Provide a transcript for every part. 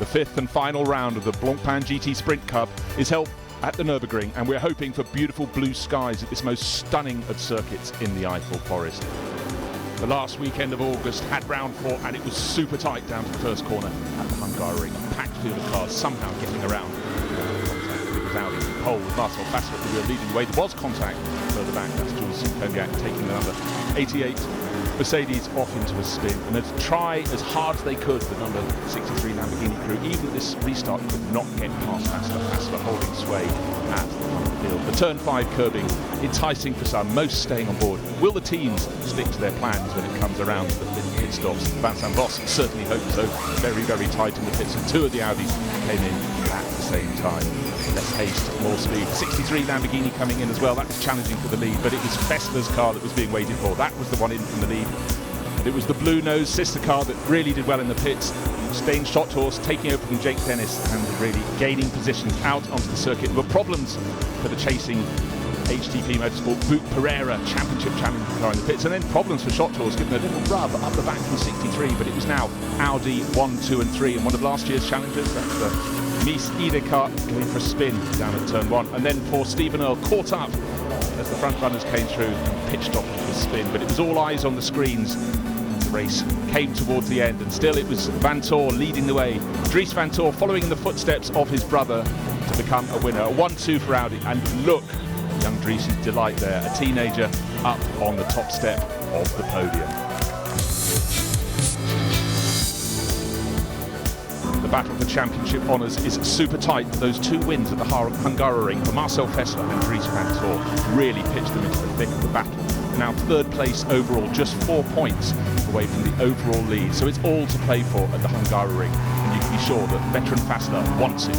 fifth and final round of the Blancpain GT Sprint Cup is held at the Nurburgring, and we're hoping for beautiful blue skies at this most stunning of circuits in the Eiffel Forest. The last weekend of August had round 4, and it was super tight down to the first corner at the Nurburgring. A packed field of cars somehow getting around. It was Audi in pole with Marcel Fassler at the wheel leading the way. There was contact further back. That's Jules Pogak taking the number 88. Mercedes off into a spin, and to try as hard as they could, the number 63 Lamborghini crew, even at this restart, could not get past Fassler holding sway at the front of the field. The turn 5 curbing, enticing for some, most staying on board. Will the teams stick to their plans when it comes around to the pit stops? Vincent Voss certainly hopes so. Very, very tight in the pits, and 2 of the Audis came in at the same time. Less haste, more speed. 63 Lamborghini coming in as well. That was challenging for the lead, but it was Fassler's car that was being waited for. That was the one in from the lead. It was the blue-nosed sister car that really did well in the pits. Staying shot horse, taking over from Jake Dennis, and really gaining positions out onto the circuit. There were problems for the chasing HTP Motorsport Boot Pereira championship challenging car in the pits, and then problems for Shot Horse, giving a little rub up the back from 63, but it was now Audi 1, 2 and 3, and one of last year's challengers, that's the Mies Idekart, going for a spin down at turn 1, and then for Stephen Earl, caught up as the front runners came through and pitched off to a spin, but it was all eyes on the screens. The race came towards the end, and still it was Vantor leading the way. Dries Vantor following in the footsteps of his brother to become a winner. A 1-2 for Audi, and look, young Dries' delight there, a teenager up on the top step of the podium. The battle for championship honours is super tight. Those 2 wins at the Nurburgring for Marcel Fassler and Dries Vantor really pitched them into the thick of the battle. Now 3rd place overall, just 4 points away from the overall lead. So it's all to play for at the Nurburgring, and you can be sure that veteran Fassler wants it.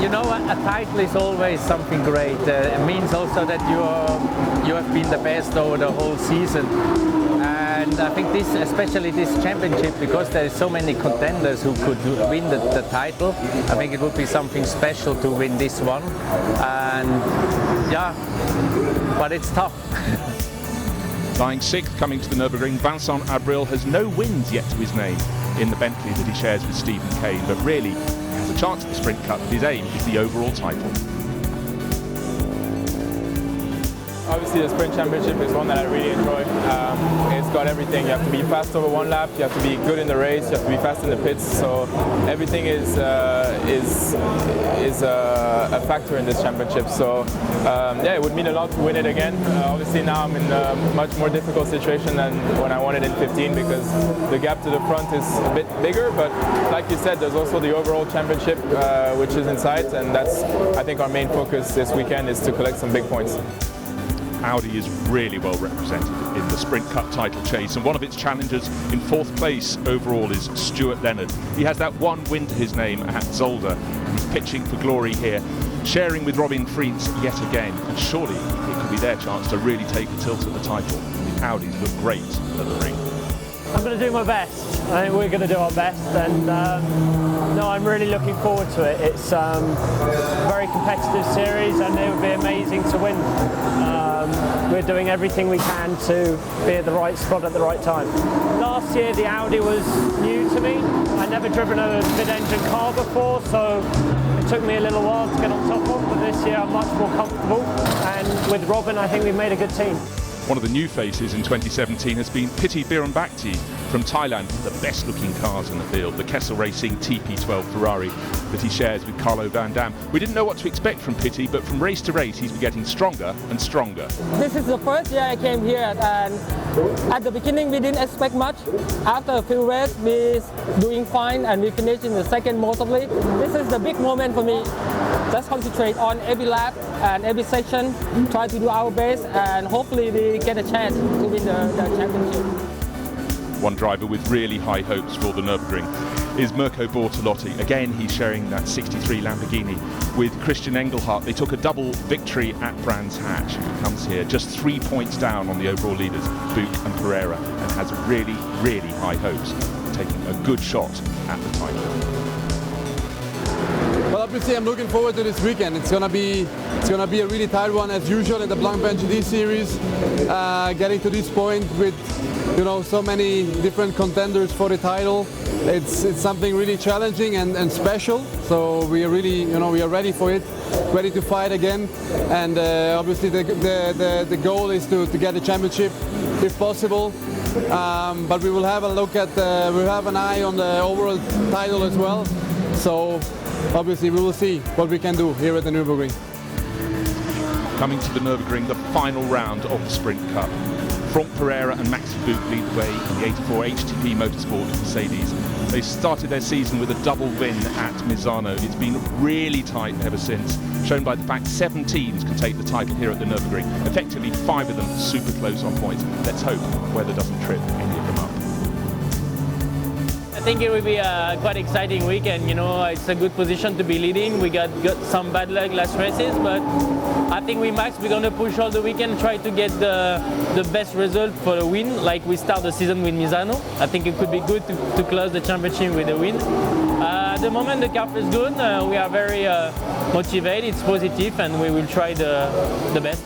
You know, a title is always something great. It means also that you have been the best over the whole season. And I think this, especially this championship, because there are so many contenders who could win the title, I think it would be something special to win this one. And yeah, but it's tough. Lying 6th coming to the Nurburgring, Vincent Abril has no wins yet to his name in the Bentley that he shares with Stephen Kane, but really has a chance at the Sprint Cup. His aim is the overall title. Obviously the Sprint Championship is one that I really enjoy. It's got everything. You have to be fast over 1 lap, you have to be good in the race, you have to be fast in the pits, so everything is a factor in this championship. So yeah, it would mean a lot to win it again. Obviously now I'm in a much more difficult situation than when I won it in 15, because the gap to the front is a bit bigger, but like you said, there's also the overall championship which is in sight, and that's, I think, our main focus this weekend is to collect some big points. Audi is really well represented in the Sprint Cup title chase, and one of its challengers in 4th place overall is Stuart Leonard. He has that 1 win to his name at Zolder. He's pitching for glory here, sharing with Robin Friens yet again, and surely it could be their chance to really take a tilt at the title. The Audis look great at the ring. I'm going to do my best. I think we're going to do our best, and no, I'm really looking forward to it. It's a very competitive series, and it would be amazing to win. We're doing everything we can to be at the right spot at the right time. Last year the Audi was new to me. I'd never driven a mid-engine car before, so it took me a little while to get on top of, but this year I'm much more comfortable, and with Robin I think we've made a good team. One of the new faces in 2017 has been Piti Bhirombhakdi from Thailand, the best looking cars in the field, the Kessel Racing TP12 Ferrari that he shares with Carlo Van Dam. We didn't know what to expect from Piti, but from race to race he's been getting stronger and stronger. This is the first year I came here, and at the beginning we didn't expect much. After a few races we're doing fine, and we finished in the 2nd mostly. This is the big moment for me. Just concentrate on every lap and every section, try to do our best, and hopefully we get a chance to win the championship. One driver with really high hopes for the Nürburgring is Mirko Bortolotti. Again, he's sharing that 63 Lamborghini with Christian Engelhardt. They took a double victory at Brands Hatch. He comes here just 3 points down on the overall leaders, Buch and Pereira, and has really, really high hopes of taking a good shot at the title. Well, obviously I'm looking forward to this weekend. It's gonna be a really tight one as usual in the Blancpain GT Series. Getting to this point with, you know, so many different contenders for the title. it's something really challenging and special. So we are really, we are ready for it, ready to fight again. And obviously the goal is to get the championship if possible. But we will have a look at, we'll have an eye on the overall title as well. So obviously we will see what we can do here at the Nurburgring. Coming to the Nurburgring, the final round of the Sprint Cup. Franck Pereira and Maxi Buch lead the way in the 84 HTP Motorsport Mercedes. They started their season with a double win at Misano. It's been really tight ever since, shown by the fact 7 teams can take the title here at the Nurburgring. Effectively 5 of them super close on points. Let's hope weather doesn't trip any of them up. I think it will be a quite exciting weekend. It's a good position to be leading. We got some bad luck last races, but I think we're going to push all the weekend, try to get the best result for the win, like we start the season with Misano. I think it could be good to close the championship with a win. At the moment the car is good. We are very motivated, it's positive, and we will try the best.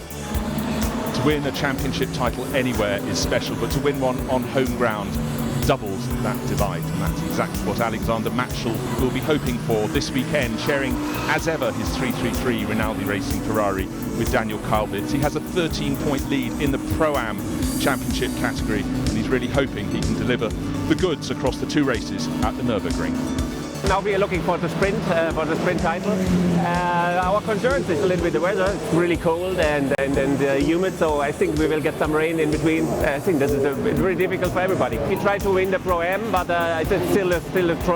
To win a championship title anywhere is special, but to win one on home ground doubles that divide, and that's exactly what Alexander Matschel will be hoping for this weekend, sharing as ever his 333 Rinaldi Racing Ferrari with Daniel Kalbitz. He has a 13-point lead in the Pro-Am Championship category, and he's really hoping he can deliver the goods across the 2 races at the Nürburgring. Now we are looking for the sprint title. Our concerns is a little bit the weather. It's really cold and humid, so I think we will get some rain in between. I think this is very difficult for everybody. We try to win the Pro-Am, but it's still a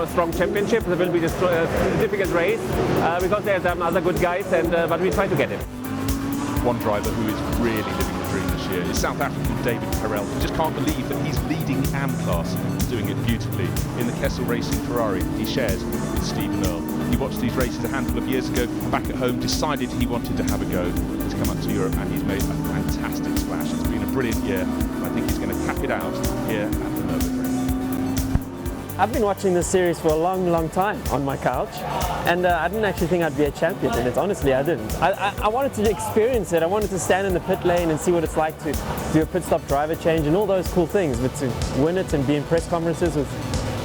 strong championship. It will be a difficult race because there are some other good guys, but we try to get it. One driver who is really living the dream this year is South African David Carell. He just can't believe that he's leading AM class, doing it beautifully in the Kessel Racing Ferrari he shares with Stephen Earle. He watched these races a handful of years ago, back at home, decided he wanted to have a go. He's come up to Europe and he's made a fantastic splash. It's been a brilliant year, and I think he's going to cap it out here at the Nürburgring. I've been watching this series for a long time on my couch, and I didn't actually think I'd be a champion in it. Honestly, I didn't. I wanted to experience it. I wanted to stand in the pit lane and see what it's like to do a pit stop driver change and all those cool things, but to win it and be in press conferences with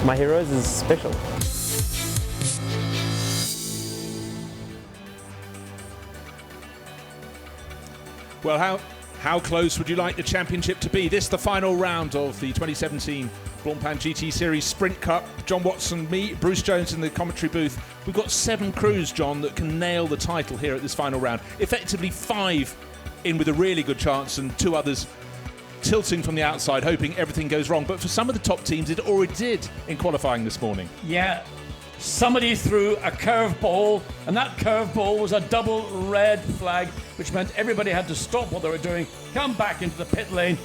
my heroes is special. Well, how close would you like the championship to be? This is the final round of the 2017 Blancpain GT Series Sprint Cup. John Watson, me, Bruce Jones in the commentary booth. We've got 7 crews, John, that can nail the title here at this final round. Effectively 5 in with a really good chance and 2 others tilting from the outside, hoping everything goes wrong. But for some of the top teams, it already did in qualifying this morning. Yeah. Somebody threw a curveball, and that curveball was a double red flag, which meant everybody had to stop what they were doing, come back into the pit lane,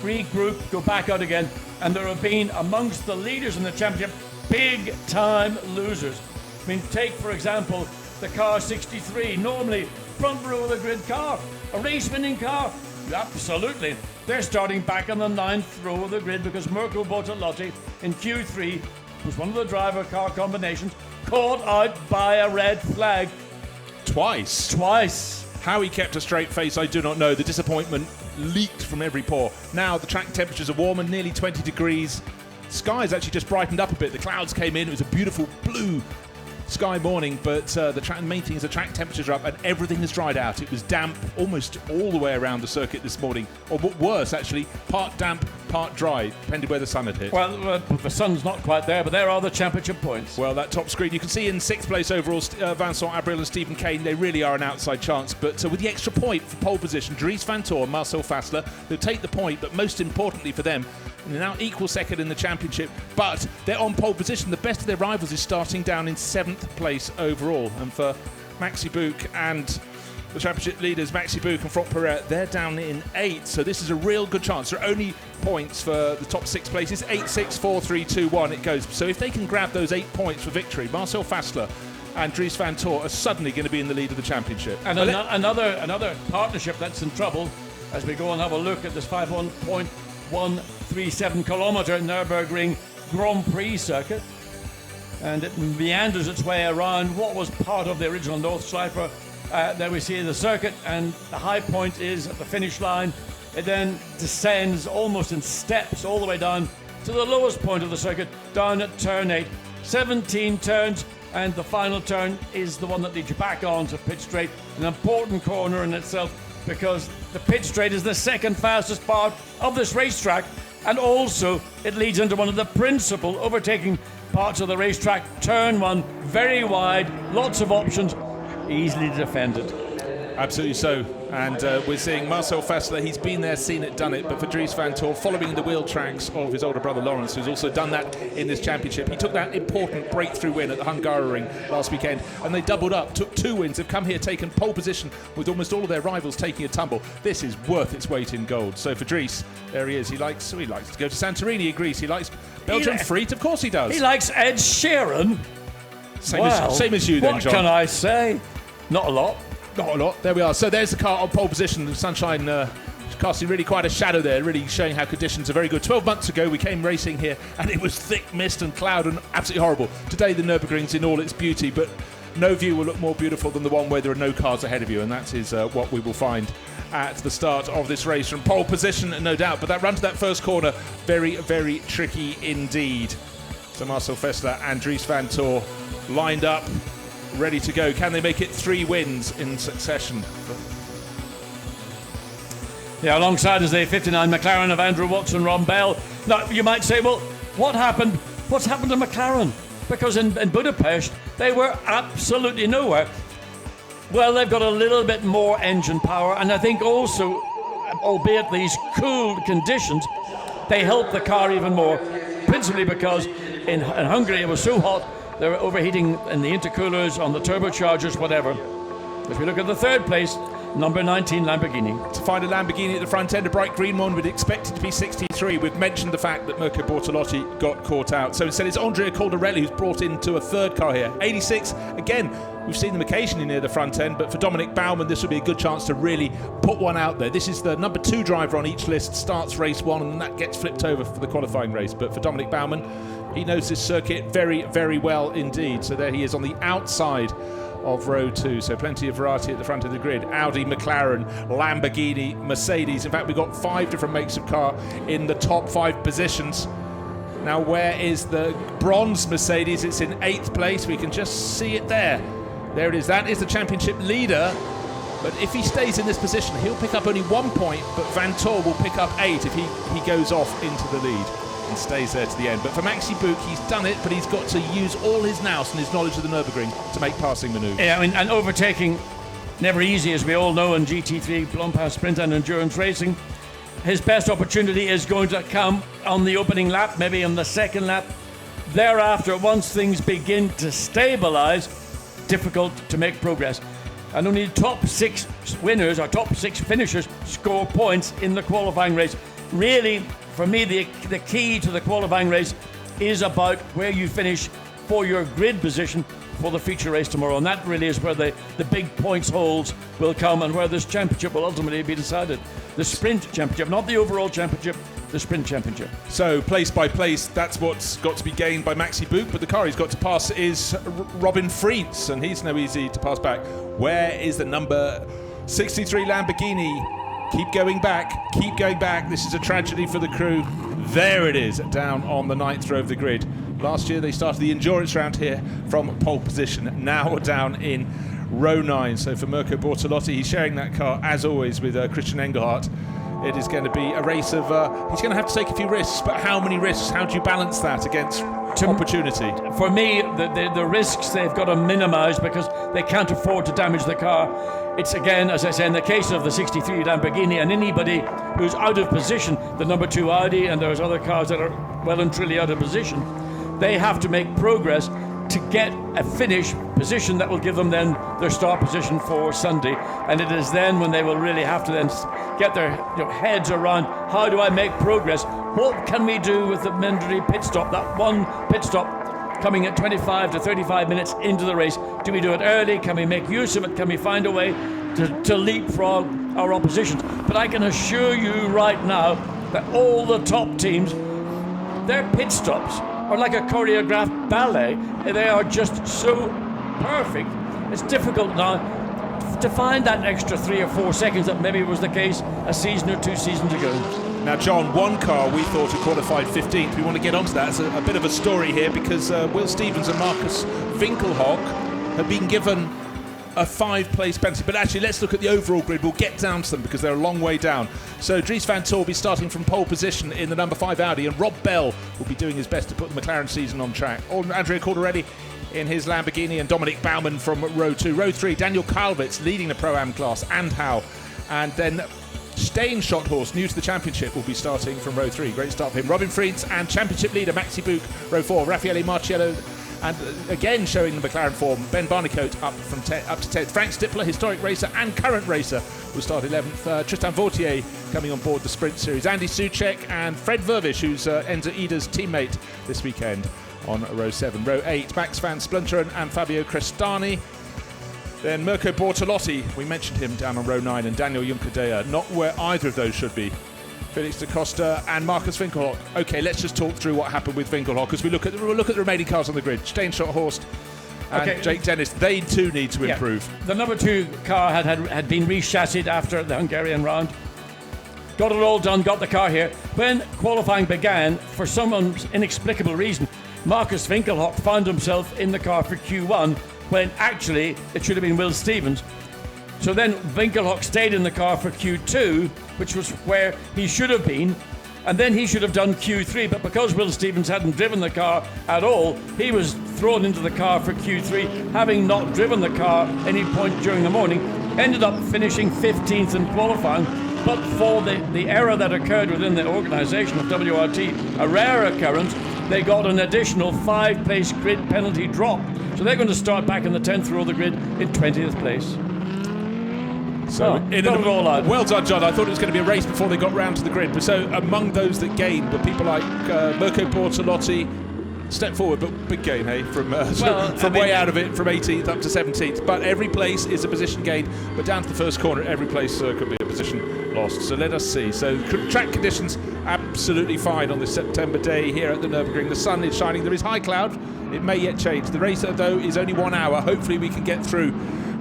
regroup, go back out again, and there have been, amongst the leaders in the championship, big-time losers. I mean, take, for example, the car 63, normally front row of the grid car, a race-winning car. Absolutely. They're starting back on the 9th row of the grid because Mirko Bortolotti in Q3 was one of the driver car combinations caught out by a red flag. Twice. How he kept a straight face, I do not know. The disappointment leaked from every pore. Now the track temperatures are warmer, nearly 20 degrees. Sky's actually just brightened up a bit. The clouds came in. It was a beautiful blue sky morning, but the main thing is the track temperatures are up and everything has dried out. It was damp almost all the way around the circuit this morning, or worse actually, part damp, part dry, depending where the sun had hit. Well, the sun's not quite there, but there are the championship points. Well, that top screen, you can see in 6th place overall, Vincent Abril and Stephen Kane, they really are an outside chance, but with the extra point for pole position, Dries Van Tor and Marcel Fassler, they'll take the point, but most importantly for them, they're now equal second in the championship, but they're on pole position. The best of their rivals is starting down in 7th place overall. And for Maxi Buch and the championship leaders, Maxi Buch and Franck Pereira, they're down in 8th. So this is a real good chance. There are only points for the top 6 places. 8, 6, 4, 3, 2, 1 it goes. So if they can grab those 8 points for victory, Marcel Fassler and Dries Van Tor are suddenly going to be in the lead of the championship. And another partnership that's in trouble as we go and have a look at this 5.137 kilometre Nurburgring Grand Prix circuit. And it meanders its way around what was part of the original North Schleifer. There we see the circuit, and the high point is at the finish line. It then descends almost in steps all the way down to the lowest point of the circuit, down at turn 8. 17 turns, and the final turn is the one that leads you back onto pit straight. An important corner in itself, because the pit straight is the second fastest part of this racetrack, and also it leads into one of the principal overtaking parts of the racetrack. Turn 1, very wide, lots of options, easily defended. Absolutely so. And we're seeing Marcel Fassler. He's been there, seen it, done it. But for Dries van Tor, following the wheel tracks of his older brother Lawrence, who's also done that in this championship. He took that important breakthrough win at the Hungaroring last weekend, and they doubled up, took 2 wins. They've come here, taken pole position with almost all of their rivals taking a tumble. This is worth its weight in gold. So for Dries, there he is. He likes to go to Santorini in Greece. He likes Belgium Freet. Of course he does. He likes Ed Sheeran. Same as you then, what John. can I say? Not a lot. Not a lot. There we are. So there's the car on pole position. The sunshine casting really quite a shadow there, really showing how conditions are very good. 12 months ago we came racing here and it was thick mist and cloud and absolutely horrible. Today the Nurburgring's in all its beauty, but no view will look more beautiful than the one where there are no cars ahead of you, and that is what we will find at the start of this race from pole position, no doubt. But that run to that first corner, very, very tricky indeed. So Marcel Fassler and Dries van Tor lined up, ready to go. Can they make it 3 wins in succession? Yeah, alongside is the 59 McLaren of Andrew Watson, Ron Bell. Now, you might say, well, what happened? What's happened to McLaren? Because in Budapest, they were absolutely nowhere. Well, they've got a little bit more engine power, and I think also, albeit these cool conditions, they help the car even more, principally because in Hungary it was so hot. They were overheating in the intercoolers, on the turbochargers, whatever. If we look at the third place, number 19 Lamborghini. To find a Lamborghini at the front end, a bright green one, we'd expect it to be 63. We've mentioned the fact that Mirko Bortolotti got caught out. So instead it's Andrea Caldarelli who's brought into a third car here. 86, again, we've seen them occasionally near the front end, but for Dominic Baumann this would be a good chance to really put one out there. This is the number 2 driver on each list, starts race 1, and that gets flipped over for the qualifying race. But for Dominic Baumann, he knows this circuit very, very well indeed. So there he is on the outside of row 2, so plenty of variety at the front of the grid. Audi, McLaren, Lamborghini, Mercedes. In fact, we've got 5 different makes of car in the top 5 positions. Now, where is the bronze Mercedes? It's in 8th place. We can just see it there. There it is. That is the championship leader. But if he stays in this position, he'll pick up only 1 point, but Van Tor will pick up 8 if he goes off into the lead and stays there to the end. But for Maxi Buch, he's done it, but he's got to use all his nous and his knowledge of the Nürburgring to make passing manoeuvres. Yeah, I mean, and overtaking, never easy, as we all know, in GT3, Blancpain Sprint and Endurance Racing. His best opportunity is going to come on the opening lap, maybe on the second lap. Thereafter, once things begin to stabilise, difficult to make progress. And only top 6 winners or top 6 finishers score points in the qualifying race. Really, for me, the key to the qualifying race is about where you finish for your grid position for the feature race tomorrow. And that really is where the big points holes will come and where this championship will ultimately be decided. The sprint championship, not the overall championship, the sprint championship. So place by place, that's what's got to be gained by Maxi Buch, but the car he's got to pass is Robin Freets, and he's no easy to pass back. Where is the number 63 Lamborghini? Keep going back, keep going back. This is a tragedy for the crew. There it is, down on the 9th row of the grid. Last year they started the endurance round here from pole position. Now we're down in row 9. So for Mirko Bortolotti, he's sharing that car as always with Christian Engelhardt. It is going to be a race of, he's going to have to take a few risks, but how many risks? How do you balance that against opportunity? For me, the risks they've got to minimise because they can't afford to damage the car. It's again, as I say, in the case of the 63 Lamborghini and anybody who's out of position, the number 2 Audi and there's other cars that are well and truly out of position, they have to make progress to get a finish position that will give them then their start position for Sunday. And it is then when they will really have to then get their heads around, how do I make progress? What can we do with the mandatory pit stop, that one pit stop coming at 25 to 35 minutes into the race? Do we do it early? Can we make use of it? Can we find a way to leapfrog our oppositions? But I can assure you right now that all the top teams, their pit stops are like a choreographed ballet. They are just so perfect. It's difficult now to find that extra 3 or 4 seconds that maybe was the case a season or 2 seasons ago. Now, John, one car we thought had qualified 15th. We want to get onto that. It's a bit of a story here because Will Stevens and Marcus Winkelhock have been given a 5-place penalty. But actually, let's look at the overall grid. We'll get down to them because they're a long way down. So Dries van Tor will be starting from pole position in the number 5 Audi, and Rob Bell will be doing his best to put the McLaren season on track. Andrea Caldarelli in his Lamborghini, and Dominic Baumann from row 2. Row 3, Daniel Kalvitz leading the Pro-Am class, and Howe. And then Stein Schotthorst, new to the championship, will be starting from row 3. Great start for him. Robin Frientz and championship leader Maxi Buch, row 4. Raffaele Marciello, and again showing the McLaren form, Ben Barnicoat up to 10th. Frank Stippler, historic racer and current racer, will start 11th. Tristan Vautier coming on board the Sprint Series. Andy Soucek and Fred Vervish, who's Enzo Ida's teammate this weekend, on row 7. Row 8, Max van Splunteren and Fabio Crestani. Then Mirko Bortolotti, we mentioned him down on row 9, and Daniel Juncadella, not where either of those should be. Felix da Costa and Marcus Winkelhock. Okay, let's just talk through what happened with Winkelhock as we look at the remaining cars on the grid. Stein Schotthorst and Jake Dennis, they too need to improve. The number 2 car had been re-chassis after the Hungarian round. Got it all done, got the car here. When qualifying began, for some inexplicable reason, Marcus Winkelhock found himself in the car for Q1 when actually it should have been Will Stevens. So then Winkelhock stayed in the car for Q2, which was where he should have been, and then he should have done Q3, but because Will Stevens hadn't driven the car at all, he was thrown into the car for Q3, having not driven the car any point during the morning, ended up finishing 15th in qualifying. But for the error that occurred within the organisation of WRT, a rare occurrence, they got an additional 5-place grid penalty drop. So they're going to start back in the 10th row of the grid in 20th place. So well done, John. I thought it was going to be a race before they got round to the grid. But so among those that gained were people like Mirko Bortolotti, step forward, but big gain, hey, from way out of it, from 18th up to 17th. But every place is a position gain. But down to the first corner, every place could be a position lost. So let us see. So track conditions absolutely fine on this September day here at the Nurburgring. The sun is shining. There is high cloud. It may yet change. The race, though, is only 1 hour. Hopefully we can get through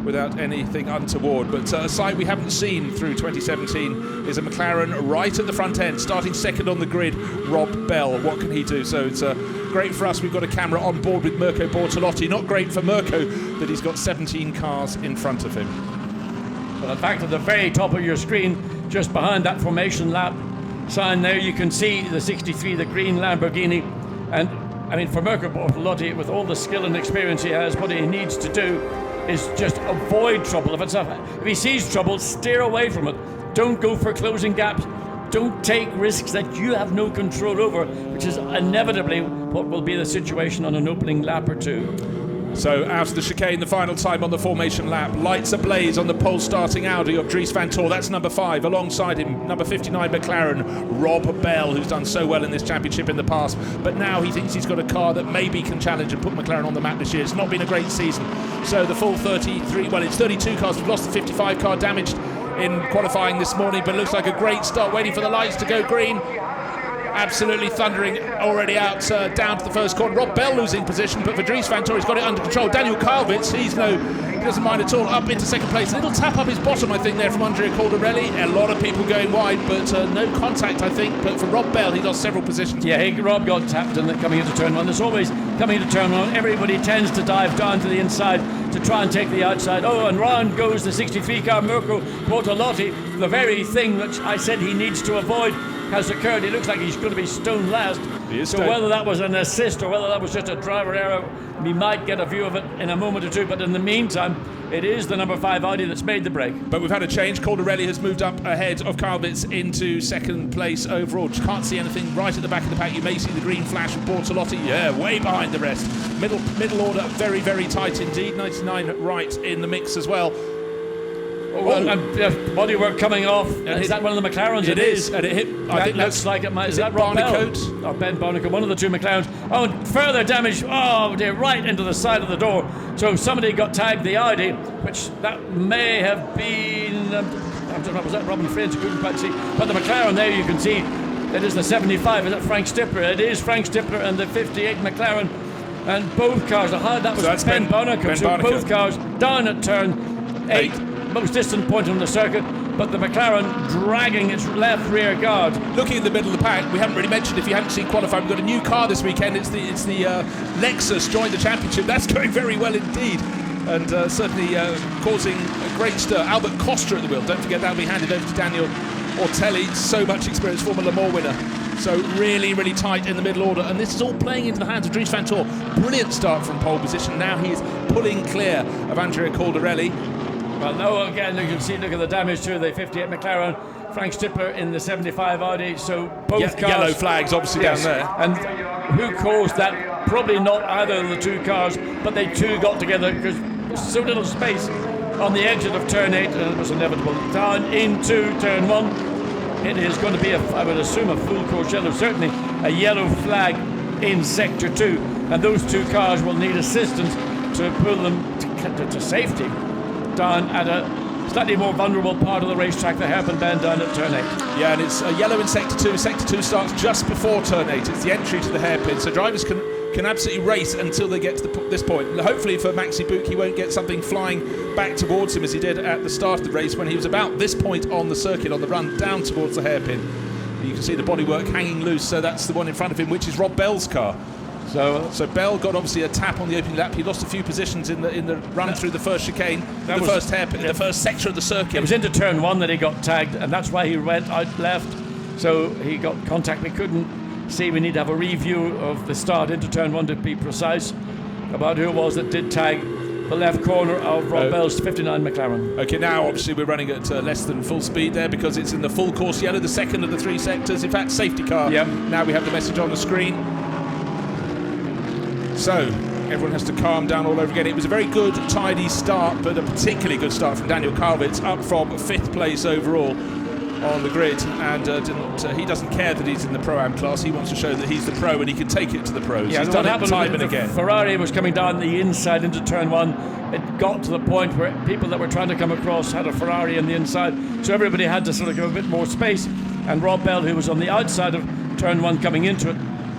without anything untoward. But a sight we haven't seen through 2017 is a McLaren right at the front end, starting second on the grid, Rob Bell. What can he do? So it's great for us. We've got a camera on board with Mirko Bortolotti. Not great for Mirko that he's got 17 cars in front of him. Well, in fact, at the very top of your screen, just behind that formation lap sign there, you can see the 63, the green Lamborghini. And I mean, for Mirko Bortolotti, with all the skill and experience he has, what he needs to do is just avoid trouble. If he sees trouble, steer away from it. Don't go for closing gaps. Don't take risks that you have no control over, which is inevitably what will be the situation on an opening lap or two. So out of the chicane, the final time on the formation lap. Lights ablaze on the pole starting Audi of Dries van Tor. That's number 5. Alongside him, number 59 McLaren, Rob Bell, who's done so well in this championship in the past. But now he thinks he's got a car that maybe can challenge and put McLaren on the map this year. It's not been a great season. So the full 32 cars. We've lost the 55 car damaged in qualifying this morning, but it looks like a great start, waiting for the lights to go green. Absolutely thundering already out down to the first corner. Rob Bell losing position, but for Dries van Tor, he's got it under control. Daniel Kalvitz, he doesn't mind at all, up into second place. A little tap up his bottom, I think, there from Andrea Caldarelli. A lot of people going wide, but no contact, I think. But for Rob Bell, he lost several positions. Yeah, Rob got tapped coming into turn 1. There's always coming into turn 1. Everybody tends to dive down to the inside to try and take the outside. Oh, and round goes the 63 car Mirko Bortolotti. The very thing which I said he needs to avoid has occurred. He looks like he's going to be stone last. So whether that was an assist or whether that was just a driver error, we might get a view of it in a moment or two. But in the meantime, it is the number 5 Audi that's made the break. But we've had a change. Caldarelli has moved up ahead of Kalvitz into second place overall. Just can't see anything right at the back of the pack. You may see the green flash of Bortolotti. Yeah, way behind the rest. Middle order, very, very tight indeed. 99 right in the mix as well. And bodywork coming off. Is that one of the McLarens? It is. And it hit. I think looks like it might. Is that Rob Bell? Or Ben Barnicoat, one of the 2 McLarens. Oh, and further damage. Oh dear, right into the side of the door. So somebody got tagged the Audi, which that may have been. I don't know, was that Robin Frientz? I couldn't quite see. But the McLaren there, you can see, it is the 75. Is that Frank Stippler? It is Frank Stippler and the 58 McLaren. And both cars. That was Ben Barnicoat. So both cars down at turn 8. Most distant point on the circuit. but the McLaren dragging its left rear guard. Looking in the middle of the pack, we haven't really mentioned, if you haven't seen qualifying, we've got a new car this weekend. It's the Lexus joined the championship. That's going very well indeed, and certainly causing a great stir. Albert Costa at the wheel. Don't forget, that'll be handed over to Daniel Ortelli. So much experience, former Le Mans winner. So really, really tight in the middle order, and this is all playing into the hands of Dries Van Tor. Brilliant start from pole position. Now he's pulling clear of Andrea Caldarelli. Well, no, again, you can see, look at the damage to the 58 McLaren. Frank Stippler in the 75 Audi, so both cars... Yellow flags obviously down there. And who caused that? Probably not either of the two cars, but they two got together because there's so little space on the exit of turn 8, and it was inevitable. Down into turn 1. It is going to be, I would assume, a full course yellow, certainly a yellow flag in sector 2, and those two cars will need assistance to pull them to safety down at a slightly more vulnerable part of the racetrack, the hairpin bend down at turn 8. Yeah, and it's a yellow in sector 2. Sector 2 starts just before turn 8. It's the entry to the hairpin, so drivers can absolutely race until they get to this point. And hopefully for Maxi Buch, he won't get something flying back towards him as he did at the start of the race when he was about this point on the circuit, on the run down towards the hairpin. You can see the bodywork hanging loose, so that's the one in front of him, which is Rob Bell's car. So Bell got obviously a tap on the opening lap. He lost a few positions in the run through the first chicane, the first hairpin, the first section of the circuit. It was into turn 1 that he got tagged, and that's why he went out left. So he got contact. We couldn't see. We need to have a review of the start into turn 1 to be precise about who it was that did tag the left corner of Rob Bell's 59 McLaren. Okay, now obviously we're running at less than full speed there because it's in the full course yellow, the second of the 3 sectors. In fact, safety car. Yep. Now we have the message on the screen. So everyone has to calm down all over again. It was a very good, tidy start, but a particularly good start from Daniel Kalvitz, up from 5th place overall on the grid, and he doesn't care that he's in the Pro-Am class. He wants to show that he's the pro and he can take it to the pros. Yeah, he's done it time and again. Ferrari was coming down the inside into turn 1. It got to the point where people that were trying to come across had a Ferrari on the inside, so everybody had to sort of give a bit more space, and Rob Bell, who was on the outside of turn 1 coming into it,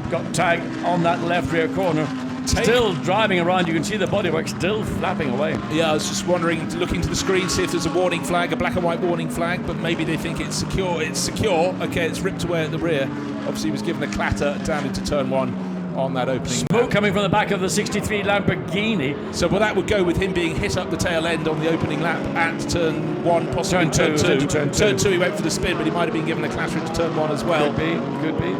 got tagged on that left rear corner. Still driving around, you can see the bodywork still flapping away. Yeah, I was just wondering, looking to the screen, see if there's a warning flag, a black and white warning flag, but maybe they think it's secure. It's secure. Okay, it's ripped away at the rear. Obviously, he was given a clatter down into turn 1 on that opening. Smoke coming from the back of the 63 Lamborghini. So, well, that would go with him being hit up the tail end on the opening lap at turn 1, possibly turn 2. Turn 2, he went for the spin, but he might have been given a clatter into turn 1 as well. Could be.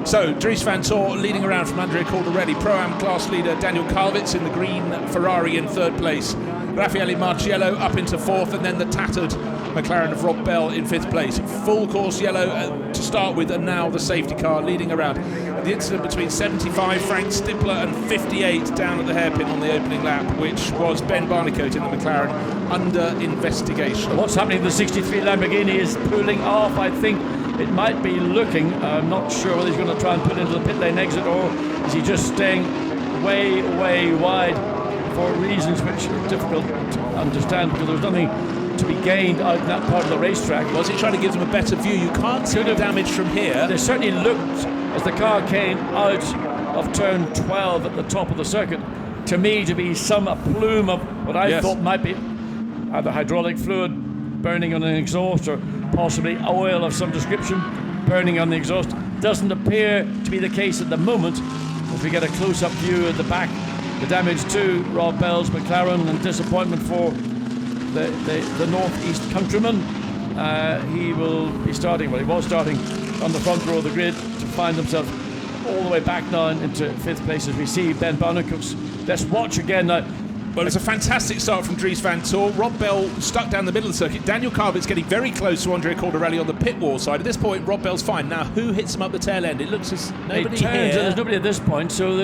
So, Dries Van Tor leading around from Andrea Caldarelli, Pro-Am class leader Daniel Kalvitz in the green Ferrari in 3rd place, Raffaele Marciello up into 4th, and then the tattered McLaren of Rob Bell in 5th place. Full course yellow to start with, and now the safety car leading around. The incident between 75 Frank Stippler and 58 down at the hairpin on the opening lap, which was Ben Barnicoat in the McLaren, under investigation. What's happening to the 63 Lamborghini is pulling off, I think. It might be looking, I'm not sure whether he's going to try and put into the pit lane exit, or is he just staying way, way wide for reasons which are difficult to understand, because there's nothing to be gained out in that part of the racetrack. Was he trying to give them a better view? You can't see the damage from here. They certainly looked, as the car came out of turn 12 at the top of the circuit, to me to be a plume of what I thought might be either hydraulic fluid burning on an exhaust, or possibly oil of some description burning on the exhaust. Doesn't appear to be the case at the moment. If we get a close-up view at the back, the damage to Rob Bell's McLaren and disappointment for the Northeast countryman. He will be starting, well, he was starting on the front row of the grid to find himself all the way back now into 5th place as we see Ben Barnicoat. Let's watch again now. Well, it's a fantastic start from Dries Van Tor. Rob Bell stuck down the middle of the circuit. Daniel Kalvitz getting very close to Andrea Caldarelli on the pit wall side. At this point, Rob Bell's fine. Now, who hits him up the tail end? It looks as nobody here. There's nobody at this point. So,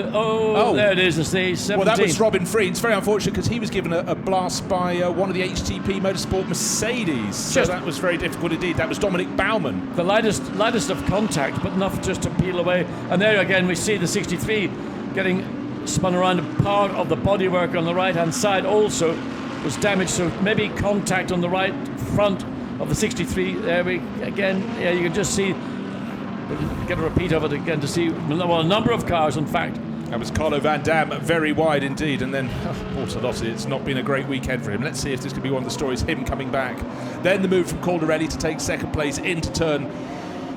there it is. It's the 17th. Well, that was Robin Freed. It's very unfortunate because he was given a blast by one of the HTP Motorsport Mercedes. So that was very difficult indeed. That was Dominic Baumann. The lightest of contact, but enough just to peel away. And there again, we see the 63 getting spun around. A part of the bodywork on the right-hand side also was damaged, so maybe contact on the right front of the 63. There we again, you can just see, we'll get a repeat of it again to see, well, a number of cars in fact That was Carlo Van Dam, very wide indeed, and then Bortolotti. It's not been a great weekend for him. Let's see if this could be one of the stories, him coming back. Then the move from Caldarelli to take second place into turn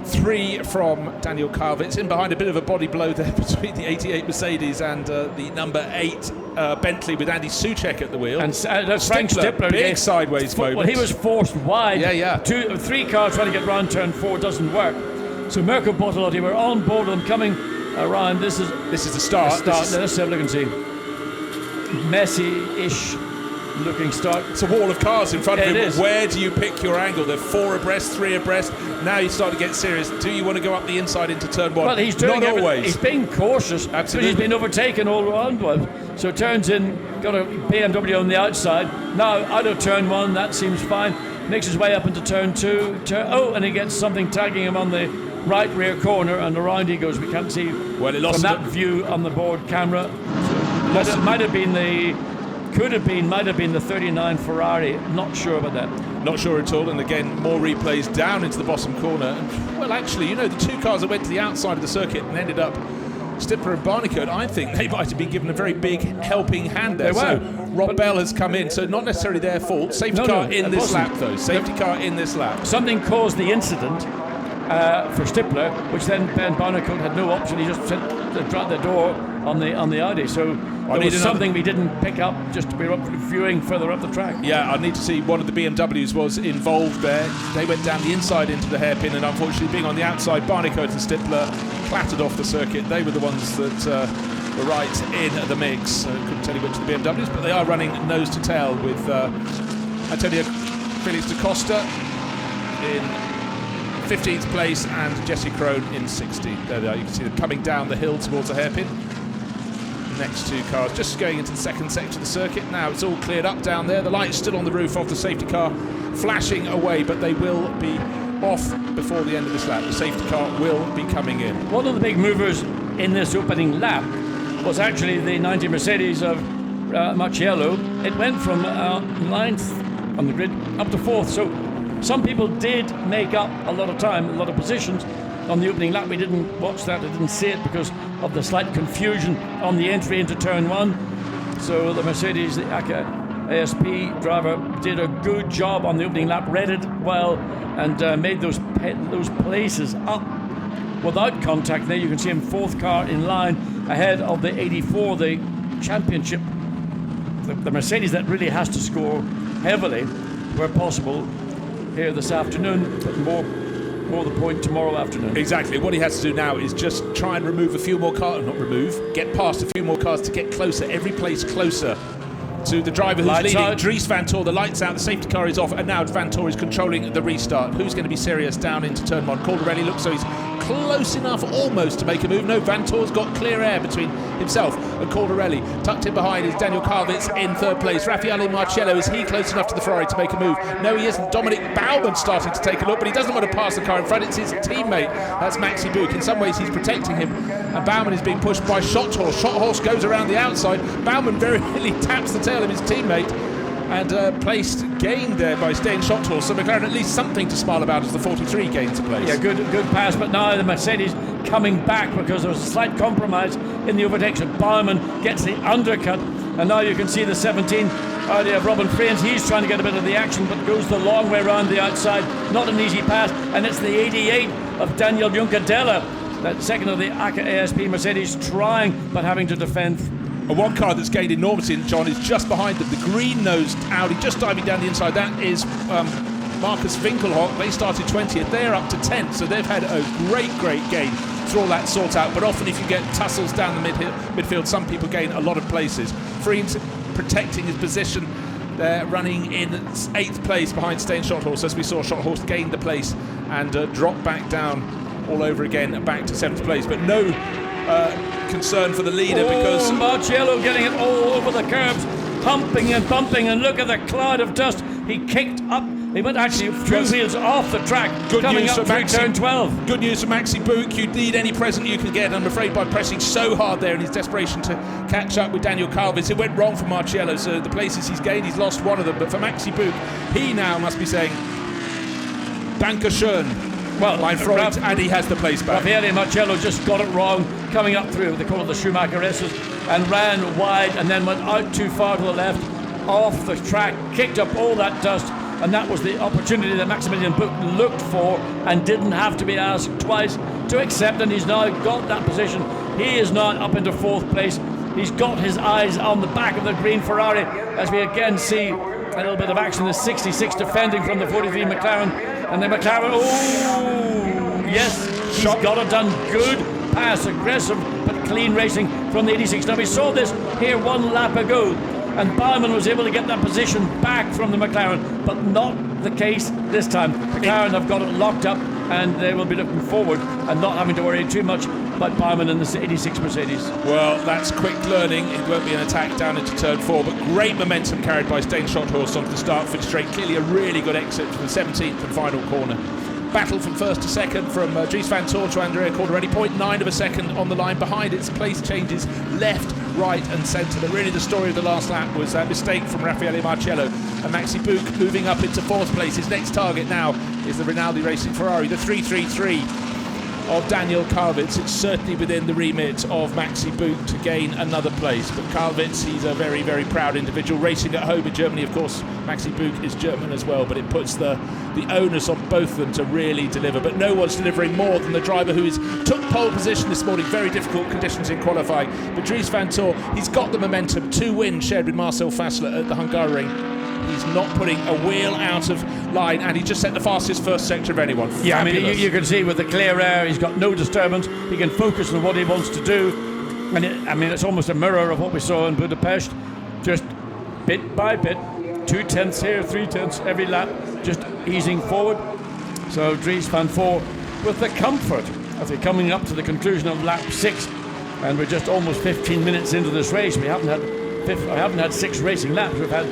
3 from Daniel Kvyat. In behind, a bit of a body blow there between the 88 Mercedes and the number 8 Bentley with Andy Soucek at the wheel. And Frank Stippler, big sideways moment. Well, he was forced wide. Yeah. 3 cars trying to get round turn 4 doesn't work. So Mirko Bortolotti, we're on board with them coming around. This is the start. Let's have a look and see. Messy-ish looking start. It's a wall of cars in front of him. Is. Where do you pick your angle? They're 4 abreast, 3 abreast. Now you start to get serious. Do you want to go up the inside into turn 1? Well, he's doing Not always. He's being cautious. Absolutely. But he's been overtaken all around one. So turns in, got a BMW on the outside. Now out of turn 1, that seems fine. Makes his way up into turn 2. And he gets something tagging him on the right rear corner, and around he goes. We can't see well, it lost from that view on the board camera. Might have been the 39 Ferrari. Not sure about that. Not sure at all. And again, more replays down into the bottom corner. And, well, actually, the 2 cars that went to the outside of the circuit and ended up Stippler and Barnicot, I think they might have been given a very big helping hand there. They were. So Rob Bell has come in, so not necessarily their fault. Safety car in this lap, though. Safety car in this lap. Something caused the incident for Stippler, which then Ben Barnicot had no option. He just dropped the door on the Audi. So there was something we didn't pick up just to be viewing further up the track. Yeah, I need to see. One of the BMWs was involved there. They went down the inside into the hairpin, and unfortunately, being on the outside, Barnicot and Stippler clattered off the circuit. They were the ones that were right in the mix. Couldn't tell you which of the BMWs, but they are running nose to tail with Antonio Felix da Costa in 15th place and Jesse Krohn in 60th. There they are. You can see them coming down the hill towards the hairpin. Next 2 cars just going into the second section of the circuit. Now it's all cleared up down there. The light's still on the roof of the safety car, flashing away, but they will be off before the end of this lap. The safety car will be coming in. One of the big movers in this opening lap was actually the 90 Mercedes of Marciello. It went from 9th on the grid up to 4th. So some people did make up a lot of time, a lot of positions on the opening lap. We didn't watch that, I didn't see it because of the slight confusion on the entry into turn 1. So the Mercedes, the ACA ASP driver, did a good job on the opening lap, read it well, and made those places up without contact. There you can see him 4th car in line ahead of the 84, the championship. The Mercedes that really has to score heavily where possible here this afternoon, but more the point tomorrow afternoon. Exactly. What he has to do now is just try and remove a few more cars, get past a few more cars to get closer, every place closer to the driver who's leading. Out. Dries Vanthoor, the lights out, the safety car is off, and now Vanthoor is controlling the restart. Who's going to be serious down into turn 1? Caldarelli looks so he's close enough almost to make a move. No, Vanthoor's got clear air between himself and Caldarelli. Tucked in behind is Daniel Kvyat in 3rd place. Raffaele Marciello, is he close enough to the Ferrari to make a move? No, he isn't. Dominic Baumann starting to take a look, but he doesn't want to pass the car in front. It's his teammate, that's Maxi Buch. In some ways he's protecting him, and Baumann is being pushed by Schotthorst. Schotthorst goes around the outside. Baumann very nearly taps the tail of his teammate, and placed gained there by Stein Schotthorst. So McLaren at least something to smile about as the 43 gains a place. Yeah, good pass, but now the Mercedes coming back because there was a slight compromise in the overtaking. Baumann gets the undercut, and now you can see the 17 Audi of Robin Freins. He's trying to get a bit of the action, but goes the long way around the outside. Not an easy pass, and it's the 88 of Daniel Juncadella, that second of the ACA ASP Mercedes, trying but having to defend. One car that's gained enormity, John, is just behind them. The green-nosed Audi just diving down the inside. That is Marcus Winkelhock. They started 20th. They're up to 10th, so they've had a great gain through all that sort out. But often if you get tussles down the midfield, some people gain a lot of places. Freins protecting his position. They're running in 8th place behind Stein Schotthorst. As we saw, Schotthorst gained the place and dropped back down all over again, back to 7th place. But no concern for the leader because Marciello getting it all over the curbs, pumping and bumping, and look at the cloud of dust. He kicked up. He went actually through wheels off the track, coming up through turn 12. Good news for Maxi Buch. You need any present you can get. I'm afraid by pressing so hard there in his desperation to catch up with Daniel Kvyat, it went wrong for Marciello. So the places he's gained, he's lost one of them. But for Maxi Buch, he now must be saying, Danke schön. Well, line front, and he has the place back. Raffaele Marcello just got it wrong, coming up through, they call it the Schumacher S's, and ran wide and then went out too far to the left, off the track, kicked up all that dust, and that was the opportunity that Maximilian Buch looked for and didn't have to be asked twice to accept, and he's now got that position. He is now up into 4th place. He's got his eyes on the back of the green Ferrari, as we again see a little bit of action. The 66 defending from the 43 McLaren, and the McLaren, yes, he's got it done. Good pass, aggressive but clean racing from the 86. Now we saw this here 1 lap ago, and Baumann was able to get that position back from the McLaren, but not the case this time. McLaren have got it locked up, and they will be looking forward and not having to worry too much about Baumann and the 86 Mercedes. Well, that's quick learning. It won't be an attack down into turn 4, but great momentum carried by Stein Schotthorst onto the start finish straight. Clearly a really good exit for the 17th and final corner. Battle from 1st to 2nd from Dries van Toor to Andrea Cordarelli. 0.9 of a second on the line. Behind its place changes left, right and centre. But really the story of the last lap was a mistake from Raffaele Marcello. And Maxi Buch moving up into 4th place. His next target now is the Rinaldi Racing Ferrari, the 333 of Daniel Karlwitz. It's certainly within the remit of Maxi Buch to gain another place, but Karlwitz, he's a very, very proud individual, racing at home in Germany. Of course, Maxi Buch is German as well, but it puts the onus on both of them to really deliver. But no one's delivering more than the driver who took pole position this morning. Very difficult conditions in qualifying, but Dries van Toor, he's got the momentum. 2 wins shared with Marcel Fassler at the Hungaroring. He's not putting a wheel out of line, and he just set the fastest first sector of anyone. Yeah, Fabulous. I mean, you can see with the clear air, he's got no disturbance. He can focus on what he wants to do. And it's almost a mirror of what we saw in Budapest. Just bit by bit, 2/10 here, 3/10 every lap, just easing forward. So Dries van Toor with the comfort of it coming up to the conclusion of lap 6, and we're just almost 15 minutes into this race. I haven't had 6 racing laps. We've had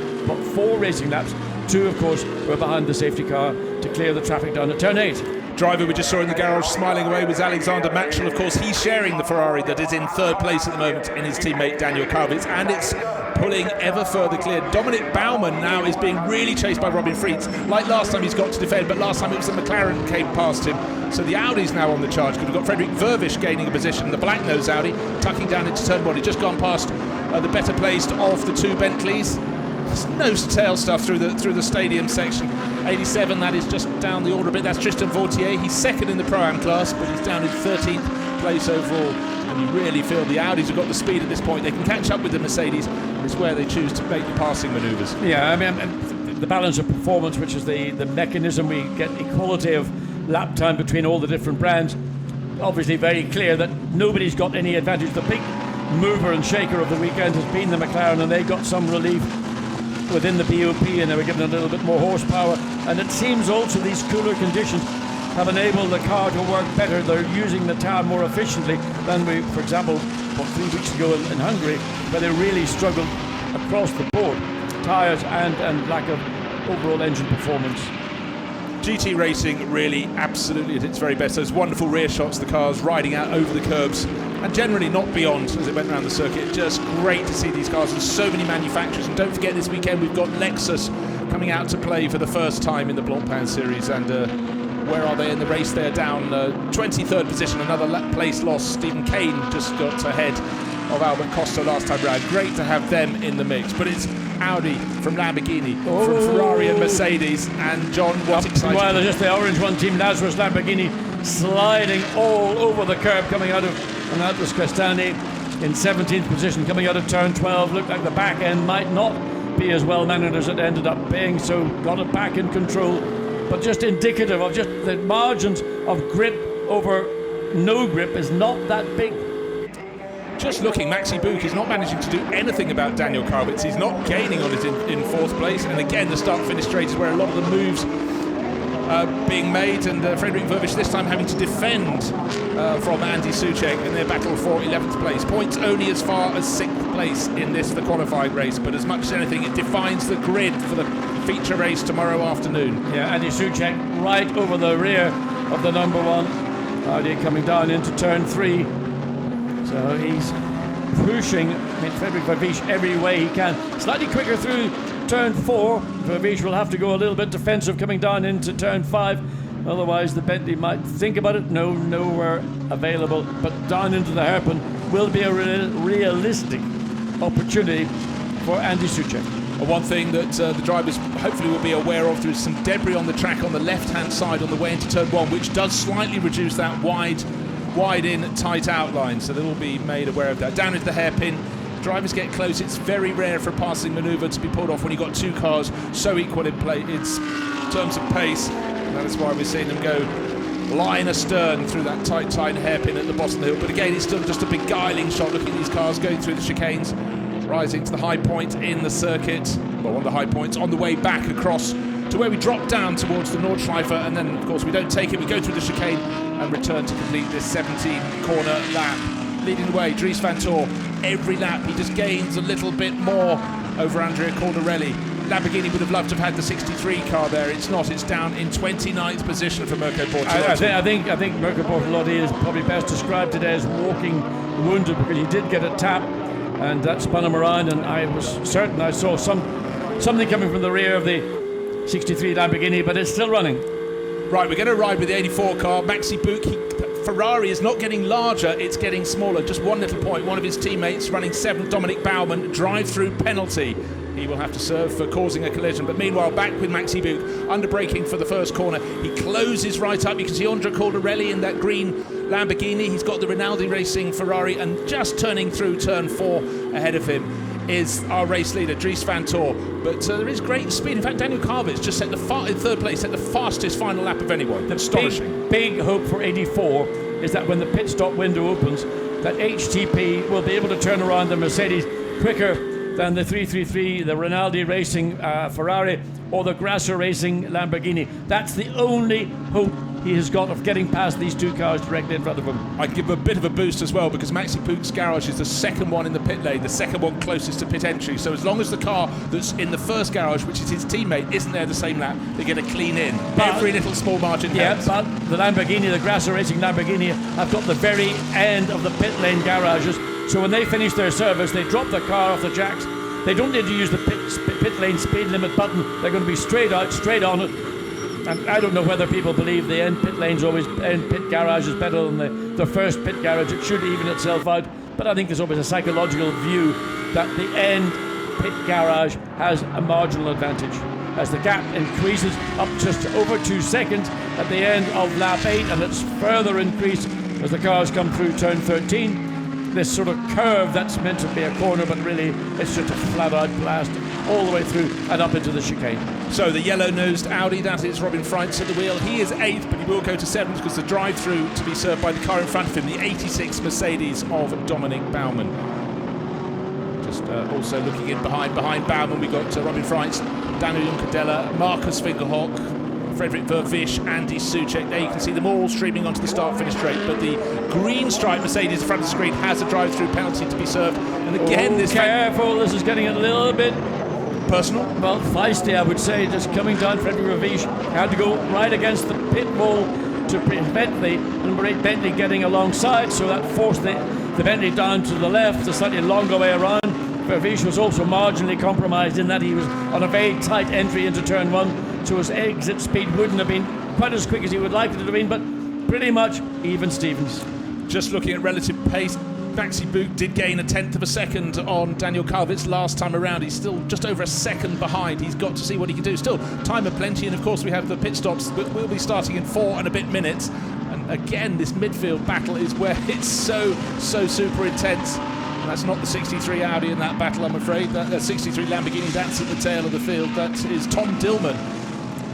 4 racing laps. 2, of course, were behind the safety car to clear the traffic down at turn 8. Driver we just saw in the garage smiling away was Alexander Matchel. Of course, he's sharing the Ferrari that is in 3rd place at the moment in his teammate Daniel Karlwitz, and it's pulling ever further clear. Dominic Baumann now is being really chased by Robin Freitz. Like last time, he's got to defend, but last time it was the McLaren that came past him. So the Audi's now on the charge. We've got Frederick Vervisch gaining a position, the black nose Audi, tucking down into turn 1. He's just gone past the better placed of the 2 Bentleys. There's nose to tail stuff through the stadium section. 87, that is just down the order a bit. That's Tristan Vautier. He's 2nd in the Pro-Am class, but he's down in 13th place overall. And you really feel the Audis have got the speed at this point. They can catch up with the Mercedes, and it's where they choose to make the passing manoeuvres. Yeah, I mean, the balance of performance, which is the mechanism, we get equality of lap time between all the different brands. Obviously very clear that nobody's got any advantage. The big mover and shaker of the weekend has been the McLaren, and they got some relief within the BOP, and they were given a little bit more horsepower. And it seems also these cooler conditions have enabled the car to work better. They're using the tyre more efficiently than we, for example, 3 weeks ago in Hungary, where they really struggled across the board, tyres and lack of overall engine performance. GT racing really absolutely at its very best. Those wonderful rear shots, the cars riding out over the curbs and generally not beyond as it went around the circuit. Just great to see these cars and so many manufacturers. And don't forget, this weekend we've got Lexus coming out to play for the first time in the Blancpain Series. And where are they in the race? They're down 23rd position, another place lost. Stephen Kane just got ahead of Albert Costa last time round. Great to have them in the mix. But it's Audi from Lamborghini, from Ferrari and Mercedes, and John, what exciting. Well, there's just the orange one, Team Lazarus Lamborghini, sliding all over the curb, coming out of, and that was Crestani in 17th position, coming out of turn 12. Looked like the back end might not be as well mannered as it ended up being, so got it back in control, but just indicative of just the margins of grip over no grip is not that big. Just looking, Maxi Buch is not managing to do anything about Daniel Karlwitz. He's not gaining on it in 4th place. And again, the start-finish straight is where a lot of the moves are being made. And Frederick Vervisch this time having to defend from Andy Soucek in their battle for 11th place. Points only as far as 6th place in the qualifying race. But as much as anything, it defines the grid for the feature race tomorrow afternoon. Yeah, Andy Soucek right over the rear of the number 1. Audi coming down into turn 3. So he's pushing Frederick Vervisch every way he can. Slightly quicker through turn 4. Vervisch will have to go a little bit defensive coming down into turn 5. Otherwise, the Bentley might think about it. No, nowhere available. But down into the hairpin will be a realistic opportunity for Andy Soucek. One thing that the drivers hopefully will be aware of, there is some debris on the track on the left-hand side on the way into turn 1, which does slightly reduce that wide in, tight outline. So they will be made aware of that. Down into the hairpin, drivers get close. It's very rare for a passing manoeuvre to be pulled off when you've got two cars so equal in terms of pace. And that is why we're seeing them go line astern through that tight hairpin at the bottom of the hill. But again, it's still just a beguiling shot looking at these cars going through the chicanes, rising to the high point in the circuit, well, one of the high points, on the way back across to where we drop down towards the Nordschleife, and then of course we don't take it, we go through the chicane and return to complete this 17 corner lap. Leading the way, Dries van Tor, every lap he just gains a little bit more over Andrea Caldarelli. Lamborghini would have loved to have had the 63 car there. It's not. It's down in 29th position for Mirko Bortolotti. I think Mirko Bortolotti is probably best described today as walking wounded, because he did get a tap and that spun him around, and I was certain I saw something coming from the rear of the 63 Lamborghini, but it's still running. Right, we're going to ride with the 84 car. Maxi Buch, Ferrari is not getting larger, it's getting smaller. Just one little point, one of his teammates running 7th, Dominic Baumann, drive-through penalty. He will have to serve for causing a collision. But meanwhile, back with Maxi Buch, under braking for the first corner. He closes right up. You can see Andrea Caldarelli in that green Lamborghini. He's got the Rinaldi Racing Ferrari, and just turning through turn 4 ahead of him is our race leader, Dries van Tor. But there is great speed. In fact, Daniel Kvyat just set in third place, set the fastest final lap of anyone. Astonishing. Big hope for 84 is that when the pit stop window opens, that HTP will be able to turn around the Mercedes quicker than the 333, the Rinaldi Racing Ferrari, or the Grasser Racing Lamborghini. That's the only hope he has got of getting past these two cars directly in front of him. I'd give him a bit of a boost as well, because Maxi Buch's garage is the second one in the pit lane, the second one closest to pit entry. So as long as the car that's in the first garage, which is his teammate, isn't there the same lap, they get a clean in. Every little small margin helps. Yeah, but the Lamborghini, the Grasser Racing Lamborghini, have got the very end of the pit lane garages. So when they finish their service, they drop the car off the jacks. They don't need to use the pit lane speed limit button. They're going to be straight out, straight on it. And I don't know whether people believe the end pit garage is better than the first pit garage. It should even itself out. But I think there's always a psychological view that the end pit garage has a marginal advantage. As the gap increases up just over 2 seconds at the end of lap 8, and it's further increased as the cars come through turn 13. This sort of curve that's meant to be a corner, but really it's just a flat-out blast all the way through and up into the chicane. So the yellow-nosed Audi, that is Robin Freitz at the wheel. He is 8th, but he will go to 7th because the drive-through to be served by the car in front of him, the 86 Mercedes of Dominic Baumann. Just also looking in behind Baumann, we've got Robin Freitz, Daniel Juncadella, Marcus Fingerhock, Frederick Vervish, Andy Soucek. There you can see them all streaming onto the start-finish straight, but the green stripe Mercedes in front of the screen has a drive-through penalty to be served. And again, careful, this is getting a little bit personal. Well, feisty, I would say, just coming down. Frederick Vervish had to go right against the pit wall to prevent the number 8 Bentley getting alongside, so that forced the Bentley down to the left, a slightly longer way around. Vervish was also marginally compromised in that he was on a very tight entry into turn 1, so his exit speed wouldn't have been quite as quick as he would like it to have been, but pretty much even Stevens. Just looking at relative pace, Maxi Buch did gain a 1/10 of a second on Daniel Kvyat last time around. He's still just over a second behind. He's got to see what he can do. Still, time of plenty, and of course we have the pit stops, but we'll be starting in 4 and a bit minutes. And again, this midfield battle is where it's so super intense. And that's not the 63 Audi in that battle, I'm afraid. That 63 Lamborghini, that's at the tail of the field. That is Tom Dillman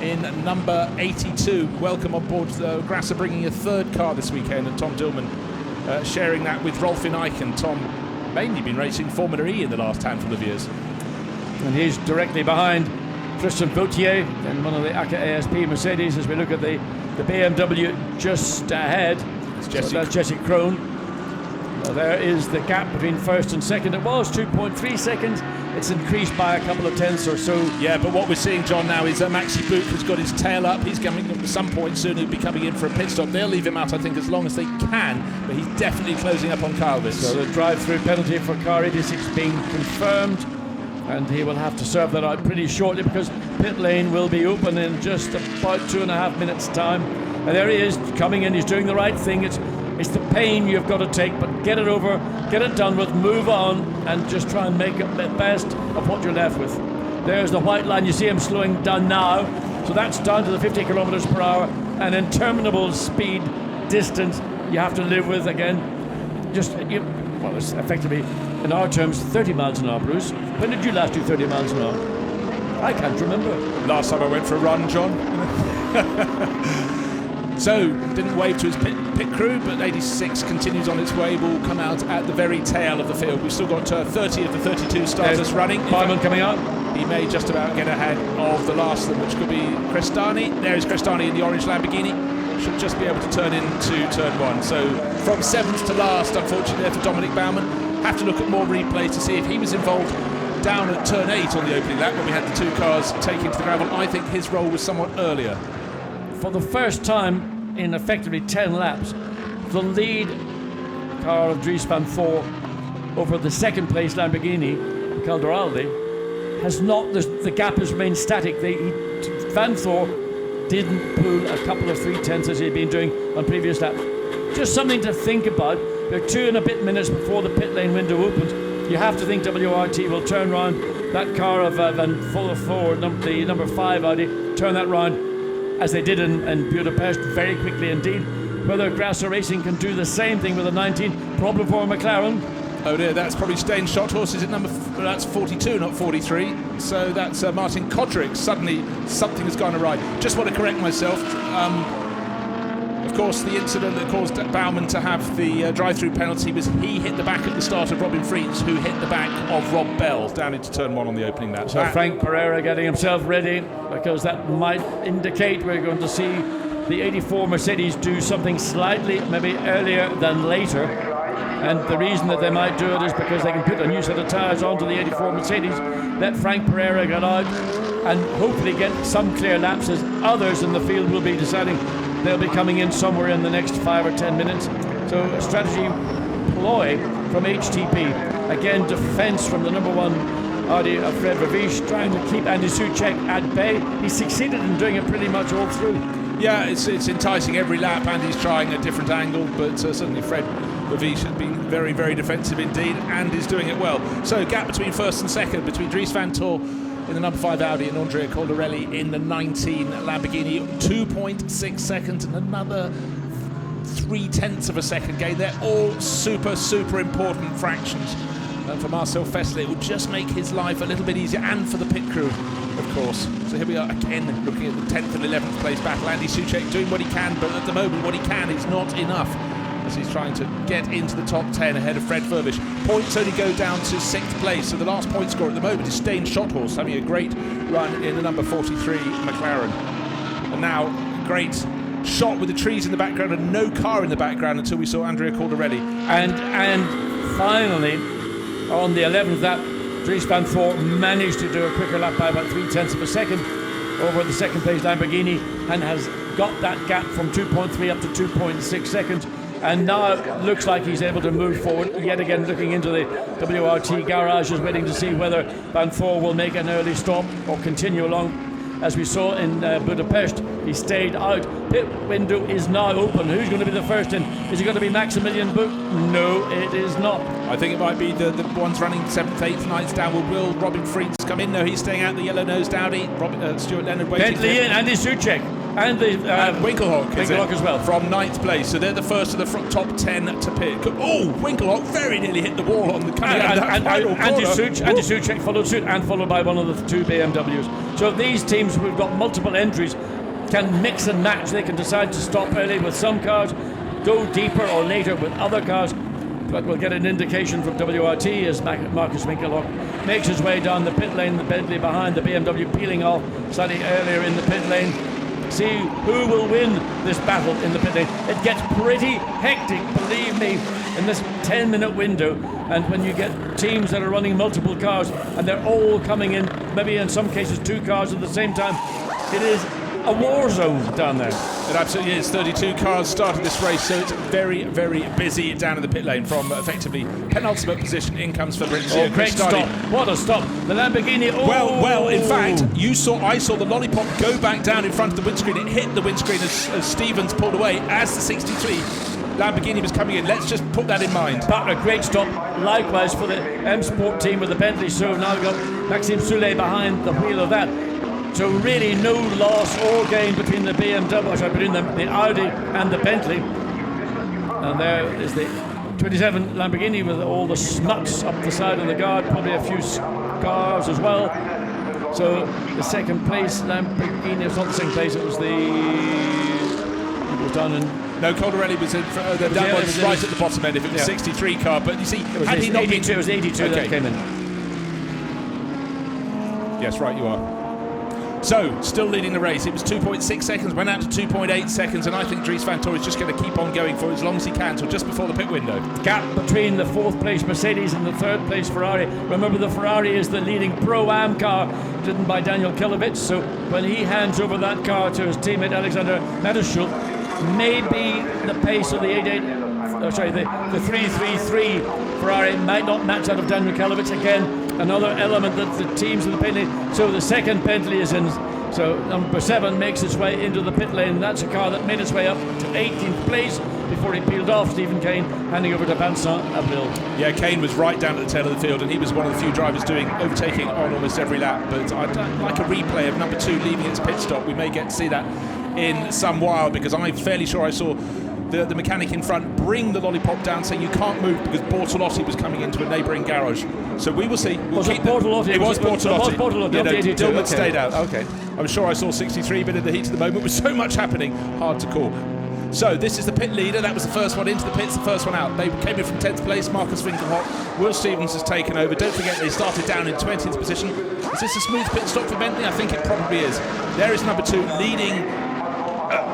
in number 82. Welcome on board. Grasser bringing a third car this weekend, and Tom Dillman sharing that with Rolfin Eichen. Tom mainly been racing Formula E in the last handful of years. And he's directly behind Tristan Vautier in one of the ACA ASP Mercedes as we look at the BMW just ahead. That's Jesse Krohn. Well, there is the gap between first and second. It was 2.3 seconds. It's increased by a couple of tenths or so. Yeah, but what we're seeing, John, now is Maxi Buch has got his tail up. He's coming at some point soon. He'll be coming in for a pit stop. They'll leave him out, I think, as long as they can, but he's definitely closing up on Kvyat. So the drive-through penalty for car 86 being confirmed. and he will have to serve that out pretty shortly because pit lane will be open in just about 2.5 minutes time. And there he is coming in, he's doing the right thing. It's the pain you've got to take, but get it over, get it done with, move on, and just try and make it the best of what you're left with. There's the white line, you see him slowing down now, so that's down to the 50 kilometers per hour, an interminable speed distance you have to live with again. Well, it's effectively, in our terms, 30 miles an hour, Bruce. When did you last do 30 miles an hour? I can't remember. Last time I went for a run, John. So, didn't wave to his pit crew, but 86 continues on its way. Will come out at the very tail of the field. We've still got 30 of the 32 starters running. Bowman coming out. He may just about get ahead of the last of them, which could be Crestani. There is Crestani in the orange Lamborghini. Should just be able to turn into turn one. So, from 7th to last, unfortunately, there for Dominic Baumann. Have to look at more replays to see if he was involved down at turn 8 on the opening lap when we had the 2 cars taking to the gravel. I think his role was somewhat earlier. For the first time in effectively 10 laps, the lead car of Dries van Voor over the second place Lamborghini, Calderaldi, has not, the gap has remained static. Van Voor didn't pull a couple of 3/10 as he'd been doing on previous laps. Just something to think about. There are 2 and a bit minutes before the pit lane window opens. You have to think WRT will turn round that car of Van Voor, the number 5 Audi, turn that round as they did in Budapest very quickly indeed. Whether Grasser Racing can do the same thing with a 19, problem for McLaren. Oh dear, that's probably Staying Shot Horse. Is it that's 42, not 43. So that's Martin Kodrick. Suddenly something has gone awry. Just want to correct myself. Of course, the incident that caused Baumann to have the drive-through penalty was he hit the back at the start of Robin Frietz, who hit the back of Rob Bell down into turn 1 on the opening lap. So Frank Pereira getting himself ready, because that might indicate we're going to see the 84 Mercedes do something slightly maybe earlier than later. And the reason that they might do it is because they can put a new set of tyres onto the 84 Mercedes, let Frank Pereira get out, and hopefully get some clear laps, as others in the field will be deciding they'll be coming in somewhere in the next 5 or 10 minutes. So a strategy ploy from HTP. Again, defence from the number 1 Audi of Fred Vervies, trying to keep Andy Soucek at bay. He succeeded in doing it pretty much all through. Yeah, it's enticing every lap. Andy's trying a different angle, but certainly Fred Vervies has been very, very defensive indeed, and is doing it well. So gap between first and second, between Dries van Tor in the number 5 Audi and Andrea Caldarelli in the 19 Lamborghini. 2.6 seconds and another 0.3 of a second gain. They're all super, super important fractions. And for Marcel Fessler, it will just make his life a little bit easier, and for the pit crew, of course. So here we are again, looking at the 10th and 11th place battle. Andy Soucek doing what he can, but at the moment what he can is not enough, as he's trying to get into the top 10 ahead of Fred Vervies. Points only go down to 6th place, so the last point scorer at the moment is Staying Shot Horse, having a great run in the number 43 McLaren. And now, great shot with the trees in the background and no car in the background until we saw Andrea Caldarelli. And finally, on the 11th lap, Dries van Voor managed to do a quicker lap by about 0.3 of a second over the second place Lamborghini, and has got that gap from 2.3 up to 2.6 seconds. And now it looks like he's able to move forward, yet again looking into the WRT garages, waiting to see whether Van Voor will make an early stop or continue along. As we saw in Budapest, he stayed out. Pit window is now open. Who's going to be the first in? Is it going to be Maximilian Buch? No, it is not. I think it might be the ones running 7th, 8th, 9th down. Will Robin Frietz come in? No, he's staying out the yellow-nosed Audi. Stuart Leonard waiting. Bentley in, Andy Soucek. And the Winkelhock as well. From 9th place. So they're the first of the top 10 to pit. Oh, Winkelhock very nearly hit the wall on the Andy Soucek followed suit, and followed by one of the 2 BMWs. So these teams who've got multiple entries can mix and match. They can decide to stop early with some cars, go deeper or later with other cars. But we'll get an indication from WRT as Marcus Winkelhock makes his way down the pit lane, the Bentley behind the BMW peeling off slightly earlier in the pit lane. See who will win this battle in the pit lane. It gets pretty hectic, believe me, in this 10-minute window. And when you get teams that are running multiple cars and they're all coming in, maybe in some cases 2 cars at the same time, it is a war zone down there. It absolutely is. 32 cars started this race, so it's very, very busy down in the pit lane from effectively penultimate position. In comes Fabrizio. Oh, great stop. What a stop. The Lamborghini. Oh. Well, in fact, I saw the lollipop go back down in front of the windscreen. It hit the windscreen as Stevens pulled away as the 63 Lamborghini was coming in. Let's just put that in mind. But a great stop, likewise for the M Sport team with the Bentley. So now we've got Maxime Soulet behind the wheel of that. So really no loss or gain between the BMW, between the Audi and the Bentley. And there is the 27 Lamborghini with all the smuts up the side of the guard, probably a few scars as well. So the second place Lamborghini, it's not the second place, it was done in... No, Caldarelli was in front, that was right at the bottom end if it was 63 car, but you see, had he not been... It was 82 that came in. Yes, right you are. So, still leading the race. It was 2.6 seconds, went out to 2.8 seconds, and I think Dries Van Tor is just going to keep on going for as long as he can till just before the pit window. Gap between the fourth place Mercedes and the third place Ferrari. Remember, the Ferrari is the leading Pro-Am car, driven by Daniel Kilovich, so when he hands over that car to his teammate Alexander Matterschul, maybe the pace of the 333 Ferrari might not match that of Daniel Kilovich again. Another element that the teams in the pit lane. So the second Bentley is in. So number 7 makes its way into the pit lane. That's a car that made its way up to 18th place before he peeled off. Stephen Kane handing over to Vincent Abril. Yeah, Kane was right down at the tail of the field, and he was one of the few drivers overtaking on almost every lap. But I'd like a replay of number 2 leaving its pit stop. We may get to see that in some while, because I'm fairly sure I saw the mechanic in front bring the lollipop down, saying you can't move because Bortolotti was coming into a neighbouring garage. So we will see. Was it Bortolotti? It was Bortolotti. Yeah, no, Dillman stayed out. Okay. I'm sure I saw 63, but in the heat of the moment with so much happening, hard to call. So this is the pit leader. That was the first one into the pits, the first one out. They came in from 10th place. Marcus Winkelhock. Will Stevens has taken over. Don't forget they started down in 20th position. Is this a smooth pit stop for Bentley? I think it probably is. There is number 2 leading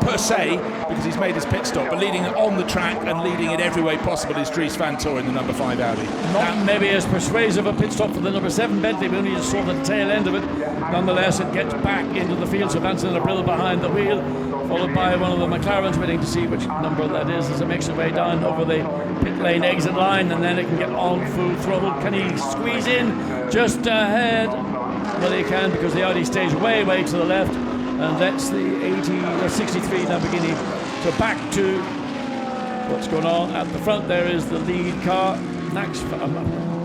per se, because he's made his pit stop, but leading it on the track and leading it every way possible is Dries Van Tor in the number 5 Audi. Not maybe as persuasive a pit stop for the number 7 Bentley, we only just saw the tail end of it. Nonetheless, it gets back into the field, so Vincent Abril behind the wheel, followed by one of the McLarens, waiting to see which number that is as it makes its way down over the pit lane exit line, and then it can get on full throttle. Can he squeeze in just ahead? Well, he can, because the Audi stays way to the left. And that's the 63 Lamborghini. So back to what's going on at the front. There is the lead car,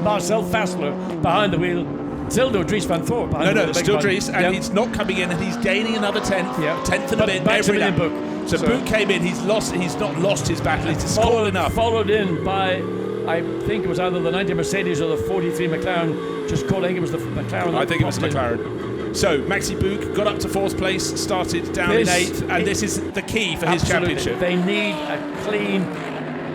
Marcel Fassler behind the wheel. Still Dries Van Tor behind the wheel. No, still Dries, and he's not coming in, and he's gaining another 10th, 10th and a bit every lap. So Book came in, he's not lost his battle, he's scored enough. Followed in by, I think it was either the 90 Mercedes or the 43 McLaren. Just calling it was the McLaren. I think it was the McLaren. So Maxi Book got up to 4th place, started down in 8th, and this is the key for his championship. They need a clean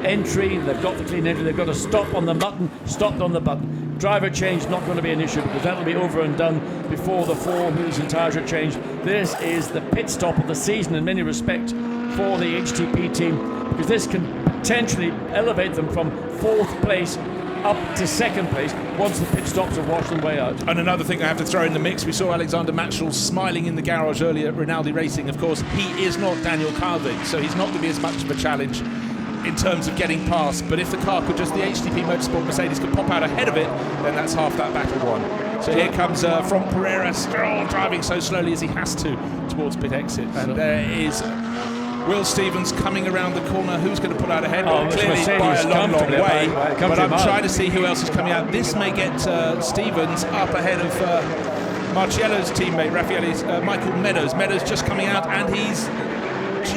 entry. They've got the clean entry. They've got to stop on the button. Stopped on the button. Driver change not going to be an issue, because that'll be over and done before the 4 wheels and tyres are changed. This is the pit stop of the season in many respects for the HTP team, because this can potentially elevate them from 4th place up to 2nd place once the pit stops have washed them way out. And another thing I have to throw in the mix, we saw Alexander Matschel smiling in the garage earlier at Rinaldi Racing. Of course, he is not Daniel Kilovich, so he's not going to be as much of a challenge in terms of getting past. But if the car could just, the HTP Motorsport Mercedes could pop out ahead of it, then that's half that battle won. So here comes from Pereira, Stroll driving so slowly as he has to towards pit exit. And there is Will Stevens coming around the corner. Who's going to pull out ahead? Well, clearly by a long way. But I'm trying to see who else is coming out. This may get Stevens up ahead of Marciello's teammate, Michael Meadows. Meadows just coming out, and he's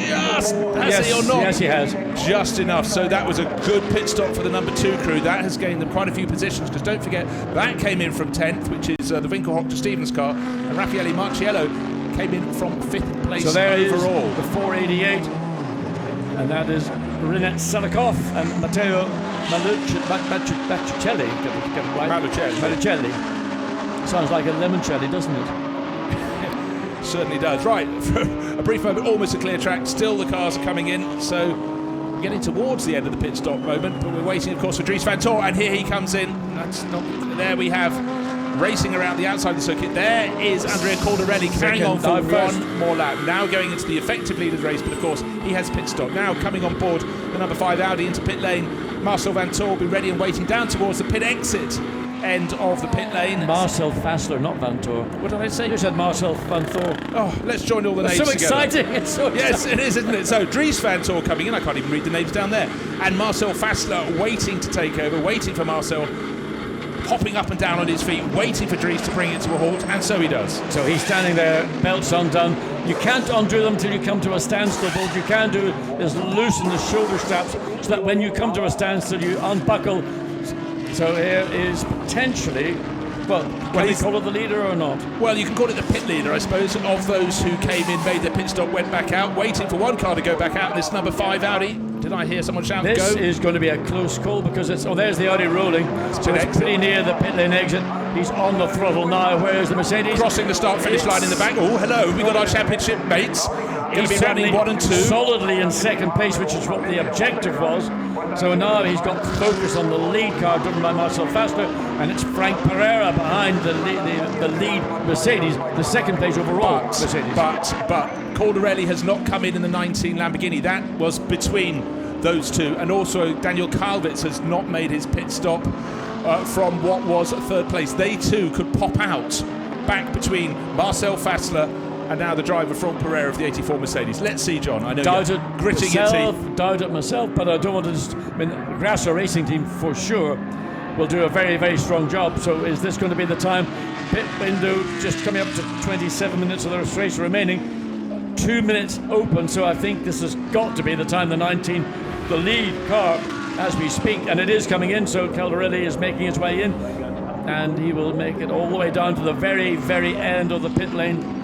just, has he or not? Yes, he has. Just enough. So that was a good pit stop for the number 2 crew. That has gained them quite a few positions, because don't forget, that came in from 10th, which is the Winkelhock to Stevens car, and Raffaele Marciello came in from 5th place so there overall. Is the 488, and that is Rinat Salikov and Matteo Malucelli. Malucelli. Sounds like a limoncelli, doesn't it? Certainly does. Right, for a brief moment, almost a clear track. Still the cars are coming in, so we're getting towards the end of the pit stop moment, but we're waiting, of course, for Dries Van Tor, and here he comes in. That's not. There we have racing around the outside of the circuit. There is Andrea Caldarelli carrying on for one more lap. Now going into the effective lead of the race, but of course he has pit stop. Now coming on board the number 5 Audi into pit lane. Marcel Vantor will be ready and waiting down towards the pit exit end of the pit lane. Marcel Fassler, not Vantor. What did I say? You said Marcel Vantor. Oh, let's join all the names so together. Exciting! It's so exciting. Yes, it is, isn't it? So Dries Vantor coming in. I can't even read the names down there. And Marcel Fassler waiting to take over, waiting for Marcel, hopping up and down on his feet, waiting for Dries to bring it to a halt, and so he does. So he's standing there, belts undone. You can't undo them till you come to a standstill. But what you can do is loosen the shoulder straps so that when you come to a standstill, you unbuckle. So here is potentially, well, can we call it the leader or not? Well, you can call it the pit leader, I suppose, of those who came in, made their pit stop, went back out, waiting for one car to go back out, and this number 5 Audi. Did I hear someone shout, This go? is going to be a close call because it's, oh, there's the Audi rolling. So it's pretty near the pit lane exit. He's on the throttle now. Where's the Mercedes? Crossing the start-finish line in the back. Oh, hello, we got our championship mates. Going to be running 1 and 2. Solidly in second place, which is what the objective was. So now he's got focus on the lead car driven by Marcel Fassler, and it's Frank Pereira behind the lead Mercedes, the second place overall Mercedes. But Caldarelli has not come in the 19 Lamborghini. That was between those two, and also Daniel Kalvitz has not made his pit stop from what was third place. They too could pop out back between Marcel Fassler and now the driver Frank Pereira of the 84 Mercedes. Let's see, John. I know doubted you're gritting your teeth. Doubted myself, but I don't want to just... I mean, Grasso Racing Team for sure will do a very, very strong job. So is this going to be the time? Pit window just coming up to 27 minutes of the race remaining. 2 minutes open, so I think this has got to be the time, the 19, the lead car as we speak, and it is coming in, so Caldarelli is making his way in, and he will make it all the way down to the very, very end of the pit lane.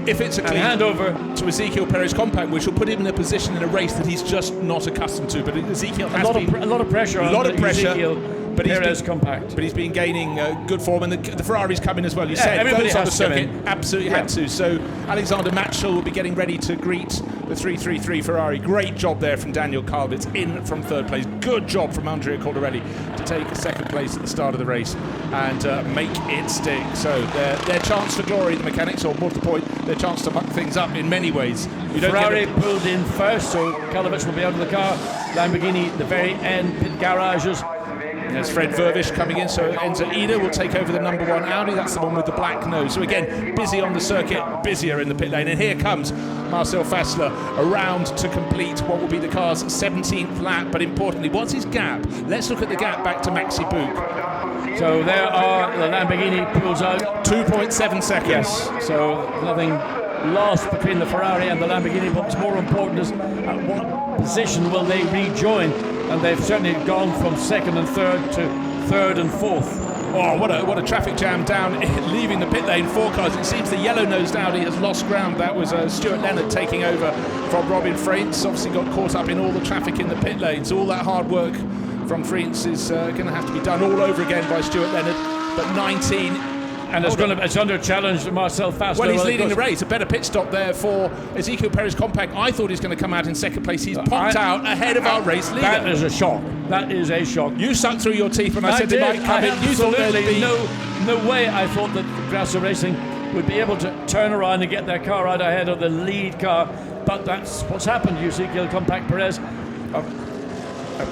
If it's a clean handover to Ezekiel Perez compact, which will put him in a position in a race that he's just not accustomed to, but Ezekiel has a lot of pressure on Ezekiel. But Perez compact. But he's been gaining good form, and the Ferrari's come in as well. You said everybody those on the has to come circuit in. absolutely had to. So Alexander Matschel will be getting ready to greet the 333 Ferrari. Great job there from Daniel Kalvitz in from third place. Good job from Andrea Caldarelli to take second place at the start of the race and make it stick. So their chance for glory, the mechanics, or more to the point, their chance to muck things up in many ways. Ferrari pulled in first, so Kalvitz will be out of the car. Lamborghini, the very end, pit garages. There's Fred Vervish coming in, so Enzo Ida will take over the number 1 Audi. That's the one with the black nose. So again, busy on the circuit, busier in the pit lane. And here comes Marcel Fassler around to complete what will be the car's 17th lap. But importantly, what's his gap? Let's look at the gap back to Maxi Bouk. So there are the Lamborghini pulls out 2.7 seconds. Yes, so nothing lost between the Ferrari and the Lamborghini. What's more important is at what position will they rejoin? And they've certainly gone from second and third to third and fourth. Oh, what a traffic jam down leaving the pit lane. 4 cars. It seems the yellow-nosed Audi has lost ground. That was Stuart Leonard taking over from Robin Freins. Obviously got caught up in all the traffic in the pit lanes. All that hard work from Freins is going to have to be done all over again by Stuart Leonard. But 19... And it's under challenge to Marcel Fassler. Well, he's leading the race. A better pit stop there for Ezekiel Perez compact. I thought he was going to come out in second place. He's popped out ahead of our race leader. That is a shock. That is a shock. You sucked through your teeth when I said he might come in. You thought there'd be no way I thought that Grasso Racing would be able to turn around and get their car out ahead of the lead car. But that's what's happened. Ezekiel compact Perez.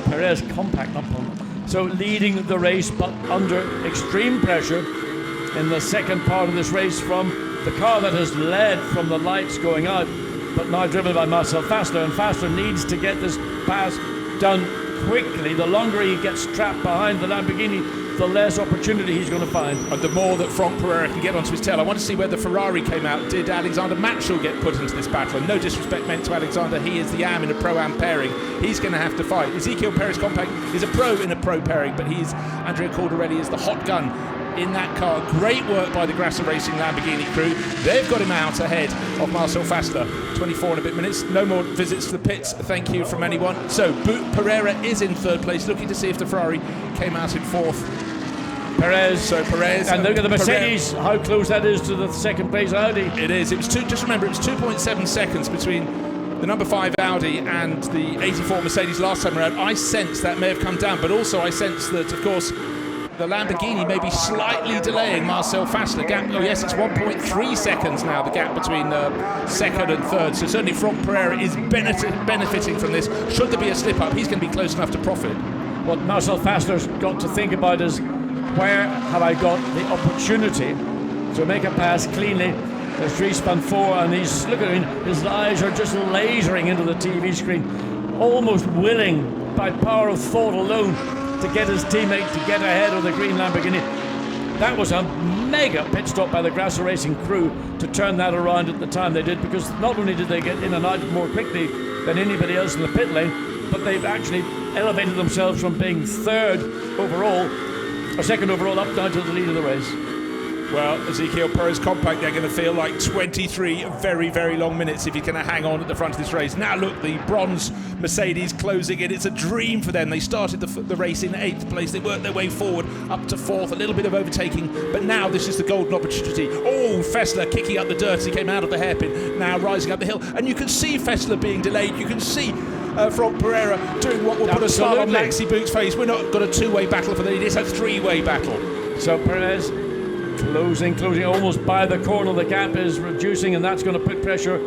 Perez compact, not compact. So leading the race, but under extreme pressure in the second part of this race from the car that has led from the lights going out, but now driven by Marcel Fassler, and Fassler needs to get this pass done quickly. The longer he gets trapped behind the Lamborghini, the less opportunity he's going to find. And the more that Frank Pereira can get onto his tail. I want to see where the Ferrari came out. Did Alexander Matschel get put into this battle? And no disrespect meant to Alexander, he is the AM in a Pro-Am pairing. He's going to have to fight. Ezekiel Perez compact is a pro in a pro pairing, but Andrea Caldarelli is the hot gun in that car. Great work by the Grasso Racing Lamborghini crew. They've got him out ahead of Marcel Fassler. 24 and a bit minutes. No more visits to the pits, thank you from anyone. So Pereira is in third place, looking to see if the Ferrari came out in fourth. Perez. And look at the Mercedes, Pereira. how close that is to the second place Audi. It is. It was just remember, it was 2.7 seconds between the number 5 Audi and the 84 Mercedes last time around. I sense that may have come down, but also I sense that, of course, the Lamborghini may be slightly delaying Marcel Fassler. Gap, oh yes, it's 1.3 seconds now, the gap between second and third. So certainly Franck Pereira is benefiting from this. Should there be a slip up, he's going to be close enough to profit. What Marcel Fassler's got to think about is, where have I got the opportunity to make a pass cleanly? There's 3-4, and look at him, his eyes are just lasering into the TV screen, almost willing by power of thought alone to get his teammate to get ahead of the green Lamborghini. That was a mega pit stop by the Grasser Racing crew to turn that around at the time they did, because not only did they get in and out more quickly than anybody else in the pit lane, but they've actually elevated themselves from being third overall, or second overall, up down to the lead of the race. Well, Ezekiel Perez Compact, they're going to feel like 23 very, very long minutes if he's going to hang on at the front of this race. Now look, the bronze Mercedes closing in. It's a dream for them. They started the race in 8th place. They worked their way forward up to 4th, a little bit of overtaking, but now this is the golden opportunity. Oh, Fessler kicking up the dirt as he came out of the hairpin, now rising up the hill. And you can see Fessler being delayed. You can see Franck Pereira doing what will put a smile on Maxi Book's face. We're not got a two-way battle for the lead. It's a three-way battle. So Perez closing almost by the corner. The gap is reducing, and that's going to put pressure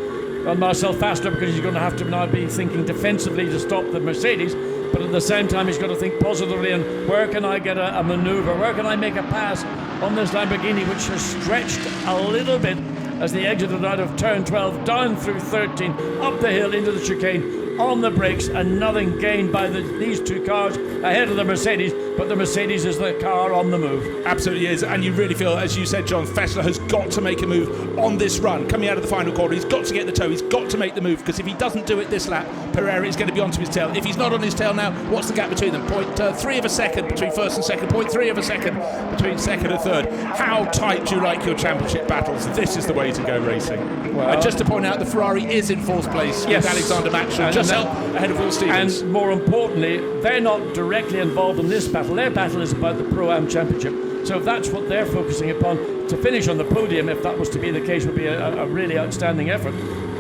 on Marcel Fassler, because he's going to have to now be thinking defensively to stop the Mercedes, but at the same time he's got to think positively and where can I get a maneuver, where can I make a pass on this Lamborghini, which has stretched a little bit as they exited out of turn 12, down through 13, up the hill into the chicane, on the brakes, and nothing gained by these two cars ahead of the Mercedes, but the Mercedes is the car on the move. Absolutely is, and you really feel, as you said, John, Fessler has got to make a move on this run. Coming out of the final corner, he's got to get the toe, he's got to make the move, because if he doesn't do it this lap, Pereira is going to be onto his tail. If he's not on his tail now, what's the gap between them? 0.3 of a second between first and second, 0.3 of a second between second and third. How tight do you like your championship battles? This is the way to go racing. Well, and just to point out, the Ferrari is in 4th place with Alexander Matchel, just ahead of Will Stevens. And more importantly, they're not directly involved in this battle. Their battle is about the Pro-Am Championship. So if that's what they're focusing upon, to finish on the podium, if that was to be the case, would be a really outstanding effort.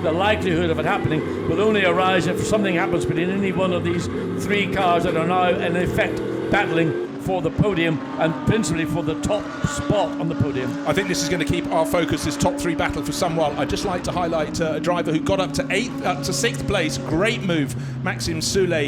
The likelihood of it happening will only arise if something happens between any one of these 3 cars that are now in effect battling for the podium, and principally for the top spot on the podium. I think this is going to keep our focus, this top 3 battle, for some while. I'd just like to highlight a driver who got up to 6th place. Great move, Maxime Soulet.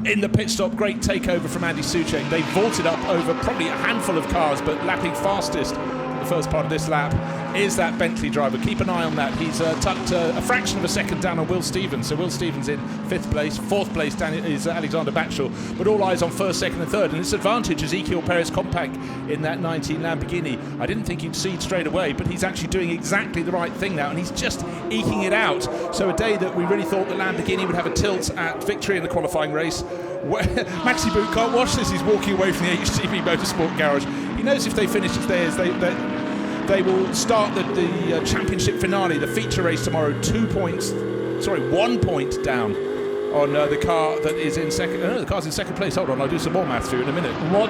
In the pit stop, great takeover from Andy Soucek. They vaulted up over probably a handful of cars, but lapping fastest the first part of this lap is that Bentley driver. Keep an eye on that. He's tucked a fraction of a second down on Will Stevens. So Will Stevens in 5th place. 4th place is Alexander Batchel. But all eyes on 1st, 2nd and 3rd. And it's advantage Ezekiel Perez Compact in that 19 Lamborghini. I didn't think he'd seed straight away, but he's actually doing exactly the right thing now, and he's just eking it out. So a day that we really thought the Lamborghini would have a tilt at victory in the qualifying race. Maxi Boot can't watch this. He's walking away from the HTV Motorsport Garage. He knows if they finish as theirs, they will start the championship finale, the feature race tomorrow, 1 point down on the car that is in second. No, the car's in second place. Hold on, I'll do some more maths for you in a minute. What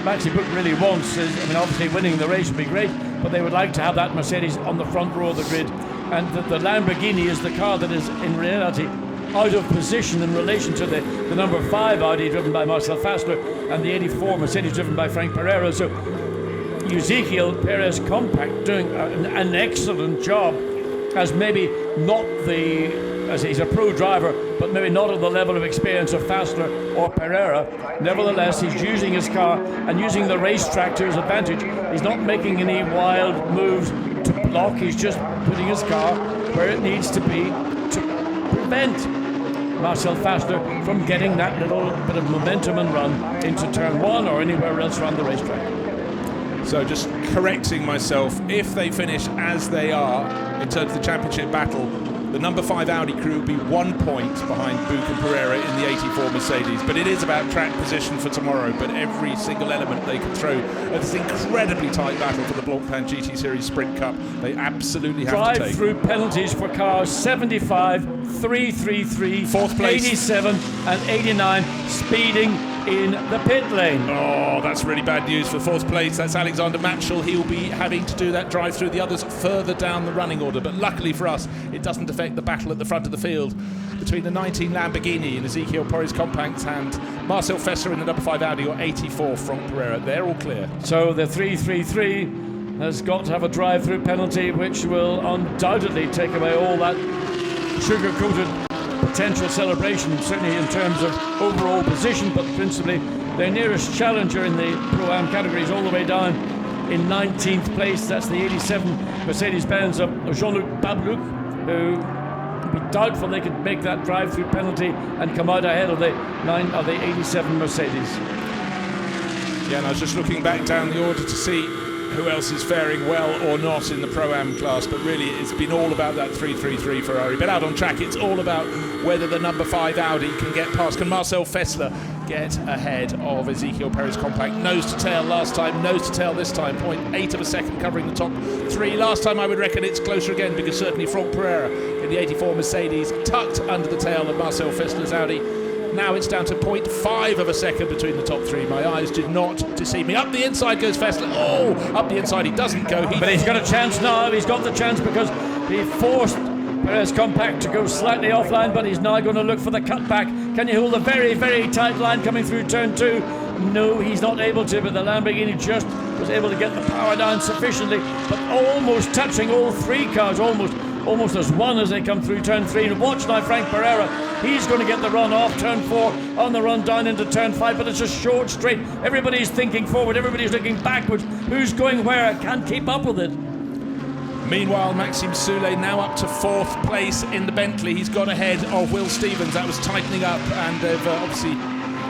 Maxi Book really wants is, I mean, obviously winning the race would be great, but they would like to have that Mercedes on the front row of the grid, and the Lamborghini is the car that is in reality out of position in relation to the number 5 Audi driven by Marcel Fassler and the 84 Mercedes driven by Franck Pereira. So Ezekiel Perez Compact doing an excellent job, as maybe not as he's a pro driver, but maybe not at the level of experience of Fassler or Pereira. Nevertheless, he's using his car and using the racetrack to his advantage. He's not making any wild moves to block. He's just putting his car where it needs to be to prevent Marcel Fassler from getting that little bit of momentum and run into turn 1 or anywhere else around the racetrack. So just correcting myself, if they finish as they are in terms of the championship battle, the number 5 Audi crew will be 1 point behind Buch and Pereira in the 84 Mercedes. But it is about track position for tomorrow, but every single element they can throw at this incredibly tight battle for the Blancpain GT Series Sprint Cup, they absolutely have to take. Drive-through penalties for cars 75, 333, 4th place, 87 and 89, speeding in the pit lane. Oh, that's really bad news for fourth place. That's Alexander Matschel. He'll be having to do that drive through the others further down the running order. But luckily for us, it doesn't affect the battle at the front of the field between the 19 Lamborghini in Ezekiel Perez Compacts and Marcel Fessler in the number 5 Audi, or 84 Franck Pereira. They're all clear. So the 333 has got to have a drive-through penalty, which will undoubtedly take away all that sugar-coated potential celebration, certainly in terms of overall position, but principally their nearest challenger in the Pro-Am categories all the way down in 19th place. That's the 87 Mercedes-Benz of Jean-Luc Bablouc, who would be doubtful they could make that drive-through penalty and come out ahead of the 87 Mercedes. Yeah, and I was just looking back down the order to see who else is faring well or not in the Pro-Am class, but really it's been all about that 333 Ferrari. But out on track, it's all about whether the number 5 Audi can get past. Can Marcel Fessler get ahead of Ezekiel Perez Compact? Nose to tail last time, nose to tail this time. 0.8 of a second covering the top 3. Last time I would reckon it's closer again, because certainly Franck Pereira in the 84 Mercedes tucked under the tail of Marcel Fessler's Audi. Now it's down to 0.5 of a second between the top 3. My eyes did not deceive me. Up the inside goes Fessler. Oh, up the inside he doesn't go. But he's got a chance now. He's got the chance because he forced Perez Compact to go slightly offline, but he's now going to look for the cutback. Can you hold a very, very tight line coming through turn 2? No, he's not able to, but the Lamborghini just was able to get the power down sufficiently, but almost touching all 3 cars, almost as one as they come through turn 3. And watch now Franck Pereira. He's going to get the run off turn 4, on the run down into turn 5, but it's a short straight. Everybody's thinking forward, everybody's looking backwards. Who's going where? Can't keep up with it. Meanwhile, Maxime Soulet now up to 4th place in the Bentley. He's got ahead of Will Stevens. That was tightening up, and they've obviously...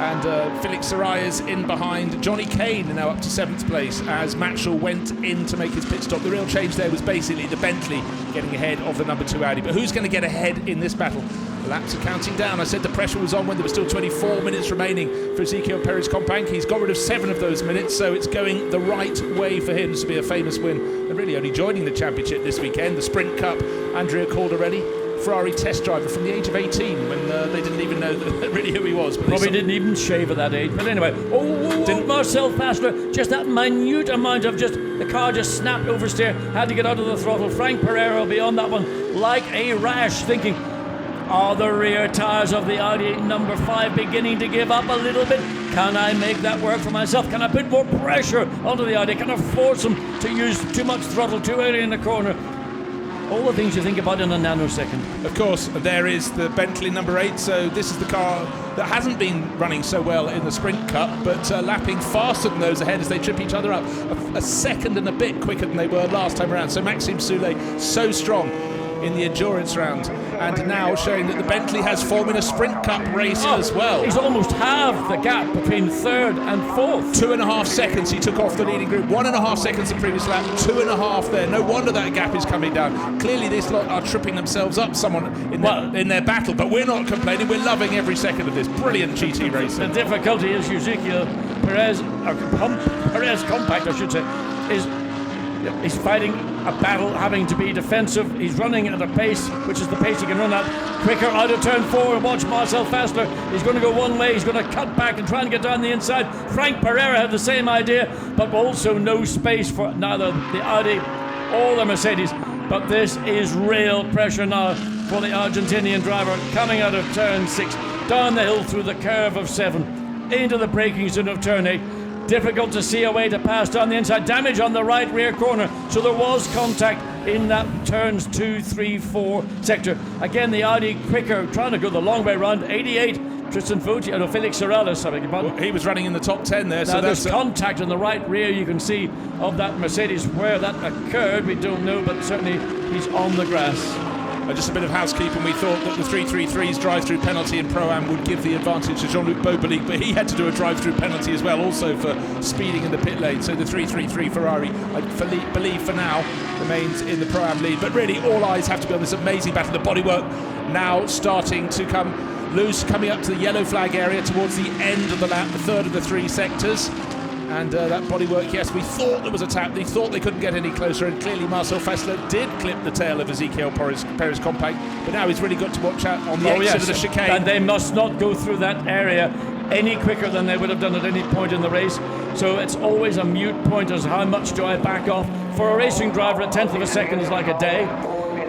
And Felix Saraya's in behind. Johnny Kane now up to 7th place as Matschel went in to make his pit stop. The real change there was basically the Bentley getting ahead of the number 2 Audi. But who's going to get ahead in this battle? The laps are counting down. I said the pressure was on when there were still 24 minutes remaining for Ezekiel Perez Compact. He's got rid of 7 of those minutes, so it's going the right way for him. This will be a famous win. And really only joining the championship this weekend, the Sprint Cup, Andrea Caldarelli, Ferrari test driver from the age of 18, when they didn't even know really who he was. But probably didn't even shave at that age. But anyway, didn't Marcel Fessler, just that minute amount of just the car just snapped oversteer, had to get out of the throttle. Franck Pereira will be on that one like a rash, thinking, are the rear tyres of the Audi number 5 beginning to give up a little bit? Can I make that work for myself? Can I put more pressure onto the Audi? Can I force them to use too much throttle too early in the corner? All the things you think about in a nanosecond. Of course, there is the Bentley number 8, so this is the car that hasn't been running so well in the Sprint Cup, but lapping faster than those ahead as they trip each other up. A second and a bit quicker than they were last time around. So Maxime Soulet, so strong in the endurance round, and now showing that the Bentley has form in a Sprint Cup race as well. He's almost halved the gap between 3rd and 4th. 2.5 seconds he took off the leading group. 1.5 seconds the previous lap, 2.5 there. No wonder that gap is coming down. Clearly this lot are tripping themselves up somewhat in their battle, but we're not complaining. We're loving every second of this. Brilliant GT racing. The difficulty is Ezekiel Perez Compact, I should say, he's fighting a battle, having to be defensive. He's running at a pace, which is the pace he can run at. Quicker out of turn 4, and watch Marcel Fessler. He's going to go one way, he's going to cut back and try and get down the inside. Franck Pereira had the same idea, but also no space for neither the Audi or the Mercedes. But this is real pressure now for the Argentinian driver, coming out of turn 6, down the hill through the curve of 7, into the braking zone of turn 8. Difficult to see a way to pass down the inside. Damage on the right rear corner, so there was contact in that turns 2, 3, 4 sector. Again, the Audi quicker, trying to go the long way round. 88, Tristan Fucci, Felix Sorrellis, well, he was running in the top 10 there. Now so there's contact in the right rear, you can see, of that Mercedes. Where that occurred, we don't know, but certainly he's on the grass. Just a bit of housekeeping. We thought that the 333's drive-through penalty in Pro-Am would give the advantage to Jean-Luc Beaubelique, but he had to do a drive-through penalty as well, also for speeding in the pit lane. So the 333 Ferrari, I believe for now, remains in the Pro-Am lead. But really, all eyes have to be on this amazing battle. The bodywork now starting to come loose, coming up to the yellow flag area towards the end of the lap, the 3rd of the 3 sectors. And that bodywork, yes, we thought there was a tap. They thought they couldn't get any closer, and clearly Marcel Fessler did clip the tail of Ezekiel Perez compact. But now he's really got to watch out on the exit of the chicane. And they must not go through that area any quicker than they would have done at any point in the race. So it's always a mute point as how much do I back off. For a racing driver, a tenth of a second is like a day.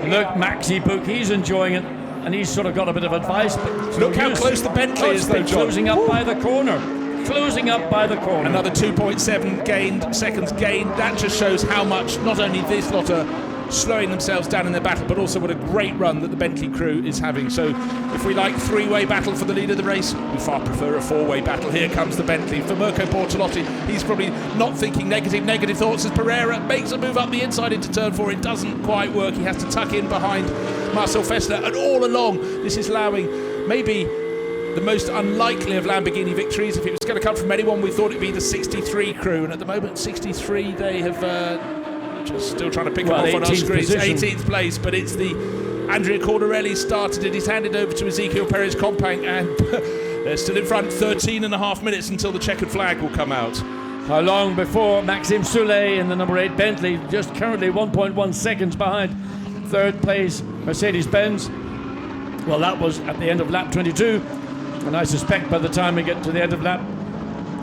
Look, Maxi Book, he's enjoying it, and he's sort of got a bit of advice. But look how close the Bentley is, though, John. Closing up by the corner. Closing up by the corner. Another 2.7 seconds gained. That just shows how much not only this lot are slowing themselves down in their battle, but also what a great run that the Bentley crew is having. So if we like three-way battle for the lead of the race, we far prefer a four-way battle. Here comes the Bentley. For Mirko Bortolotti, he's probably not thinking negative thoughts as Pereira makes a move up the inside into turn 4. It doesn't quite work. He has to tuck in behind Marcel Fessler, and all along this is allowing maybe the most unlikely of Lamborghini victories. If it was going to come from anyone, we thought it'd be the 63 crew, and at the moment 63 they have just still trying to pick them off on our screens. 18th place, but it's the Andrea Cordarelli started it. He's handed over to Ezekiel Perez compact, and they're still in front. 13.5 minutes until the checkered flag will come out. How long before Maxime Soulet in the number 8 Bentley, just currently 1.1 seconds behind third place Mercedes-Benz. Well, that was at the end of lap 22. And I suspect by the time we get to the end of lap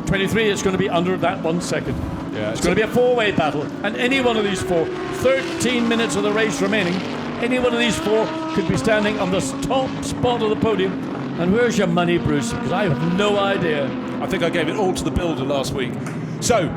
23, it's going to be under that 1 second. Yeah, it's going to be a four-way battle. And any one of these four, 13 minutes of the race remaining, any one of these four could be standing on the top spot of the podium. And where's your money, Bruce? Because I have no idea. I think I gave it all to the builder last week. So,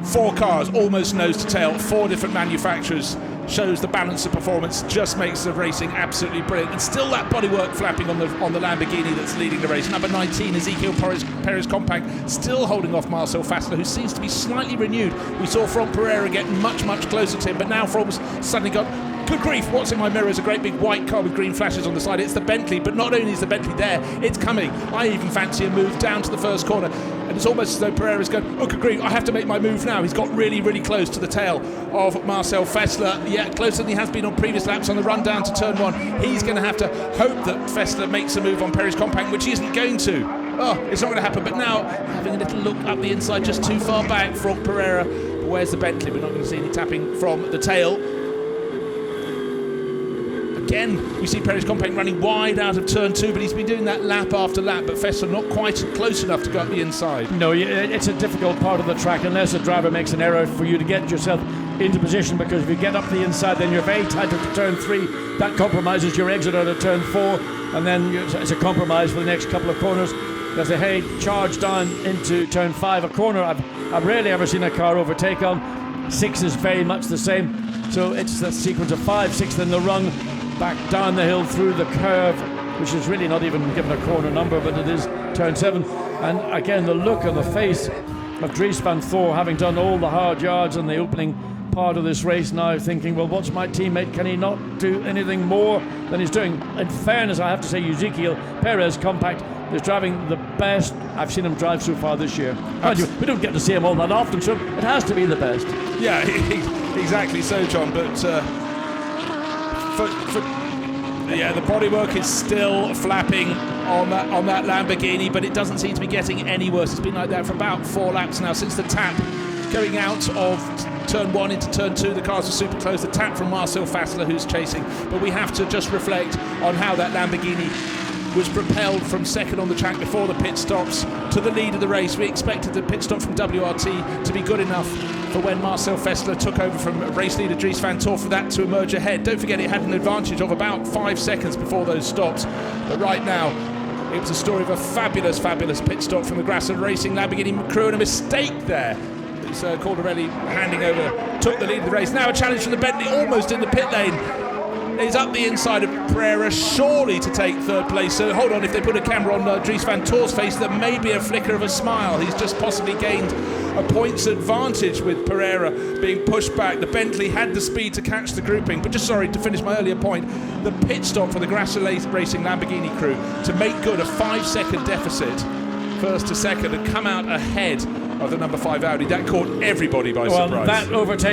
4 cars, almost nose to tail, 4 different manufacturers. Shows the balance of performance, just makes the racing absolutely brilliant. And still that bodywork flapping on the Lamborghini that's leading the race. Number 19, Ezekiel Perez compact, still holding off Marcel Fessler, who seems to be slightly renewed. We saw Franck Pereira get much closer to him, but now Frank's suddenly got, good grief, what's in my mirror is a great big white car with green flashes on the side. It's the Bentley, but not only is the Bentley there, it's coming. I even fancy a move down to the first corner, and it's almost as though Pereira's going, oh good grief, I have to make my move now. He's got really close to the tail of Marcel Fessler. Yeah, closer than he has been on previous laps on the run down to turn 1. He's going to have to hope that Fessler makes a move on Perez compact, which he isn't going to. Oh, it's not going to happen. But now, having a little look up the inside, just too far back, Franck Pereira. But where's the Bentley? We're not going to see any tapping from the tail. Again, we see Perez compact running wide out of turn 2, but he's been doing that lap after lap, but Fessler not quite close enough to go up the inside. No, it's a difficult part of the track unless a driver makes an error for you to get yourself into position, because if you get up the inside, then you're very tight to turn 3. That compromises your exit out of turn 4, and then it's a compromise for the next couple of corners. As they charge down into turn 5, a corner I've rarely ever seen a car overtake on. 6 is very much the same. So it's the sequence of 5, 6, then the run back down the hill through the curve, which is really not even given a corner number, but it is turn 7. And again, the look on the face of Dries van Thor, having done all the hard yards in the opening part of this race, now thinking, well, what's my teammate? Can he not do anything more than he's doing? In fairness, I have to say, Ezekiel Perez compact is driving the best I've seen him drive so far this year. We don't get to see him all that often, so it has to be the best. Yeah, exactly so, John. But the bodywork is still flapping on that Lamborghini, but it doesn't seem to be getting any worse. It's been like that for about 4 laps now since the tap going out of turn 1 into turn 2. The cars are super close. The tap from Marcel Fessler, who's chasing. But we have to just reflect on how that Lamborghini was propelled from second on the track before the pit stops to the lead of the race. We expected the pit stop from WRT to be good enough for when Marcel Fessler took over from race leader Dries van Thor for that to emerge ahead. Don't forget, it had an advantage of about 5 seconds before those stops. But right now, it was a story of a fabulous pit stop from the Grasser Racing Lamborghini crew, and a mistake there. It's Cordarelli handing over, took the lead of the race. Now a challenge from the Bentley, almost in the pit lane. Is up the inside of Pereira, surely to take third place. So hold on, if they put a camera on Dries van Thor's face, there may be a flicker of a smile. He's just possibly gained a points advantage with Pereira being pushed back. The Bentley had the speed to catch the grouping. But just sorry, to finish my earlier point, the pit stop for the Grasser Racing Lamborghini crew to make good a 5-second deficit, first to second, and come out ahead of the number 5 Audi. That caught everybody by surprise. That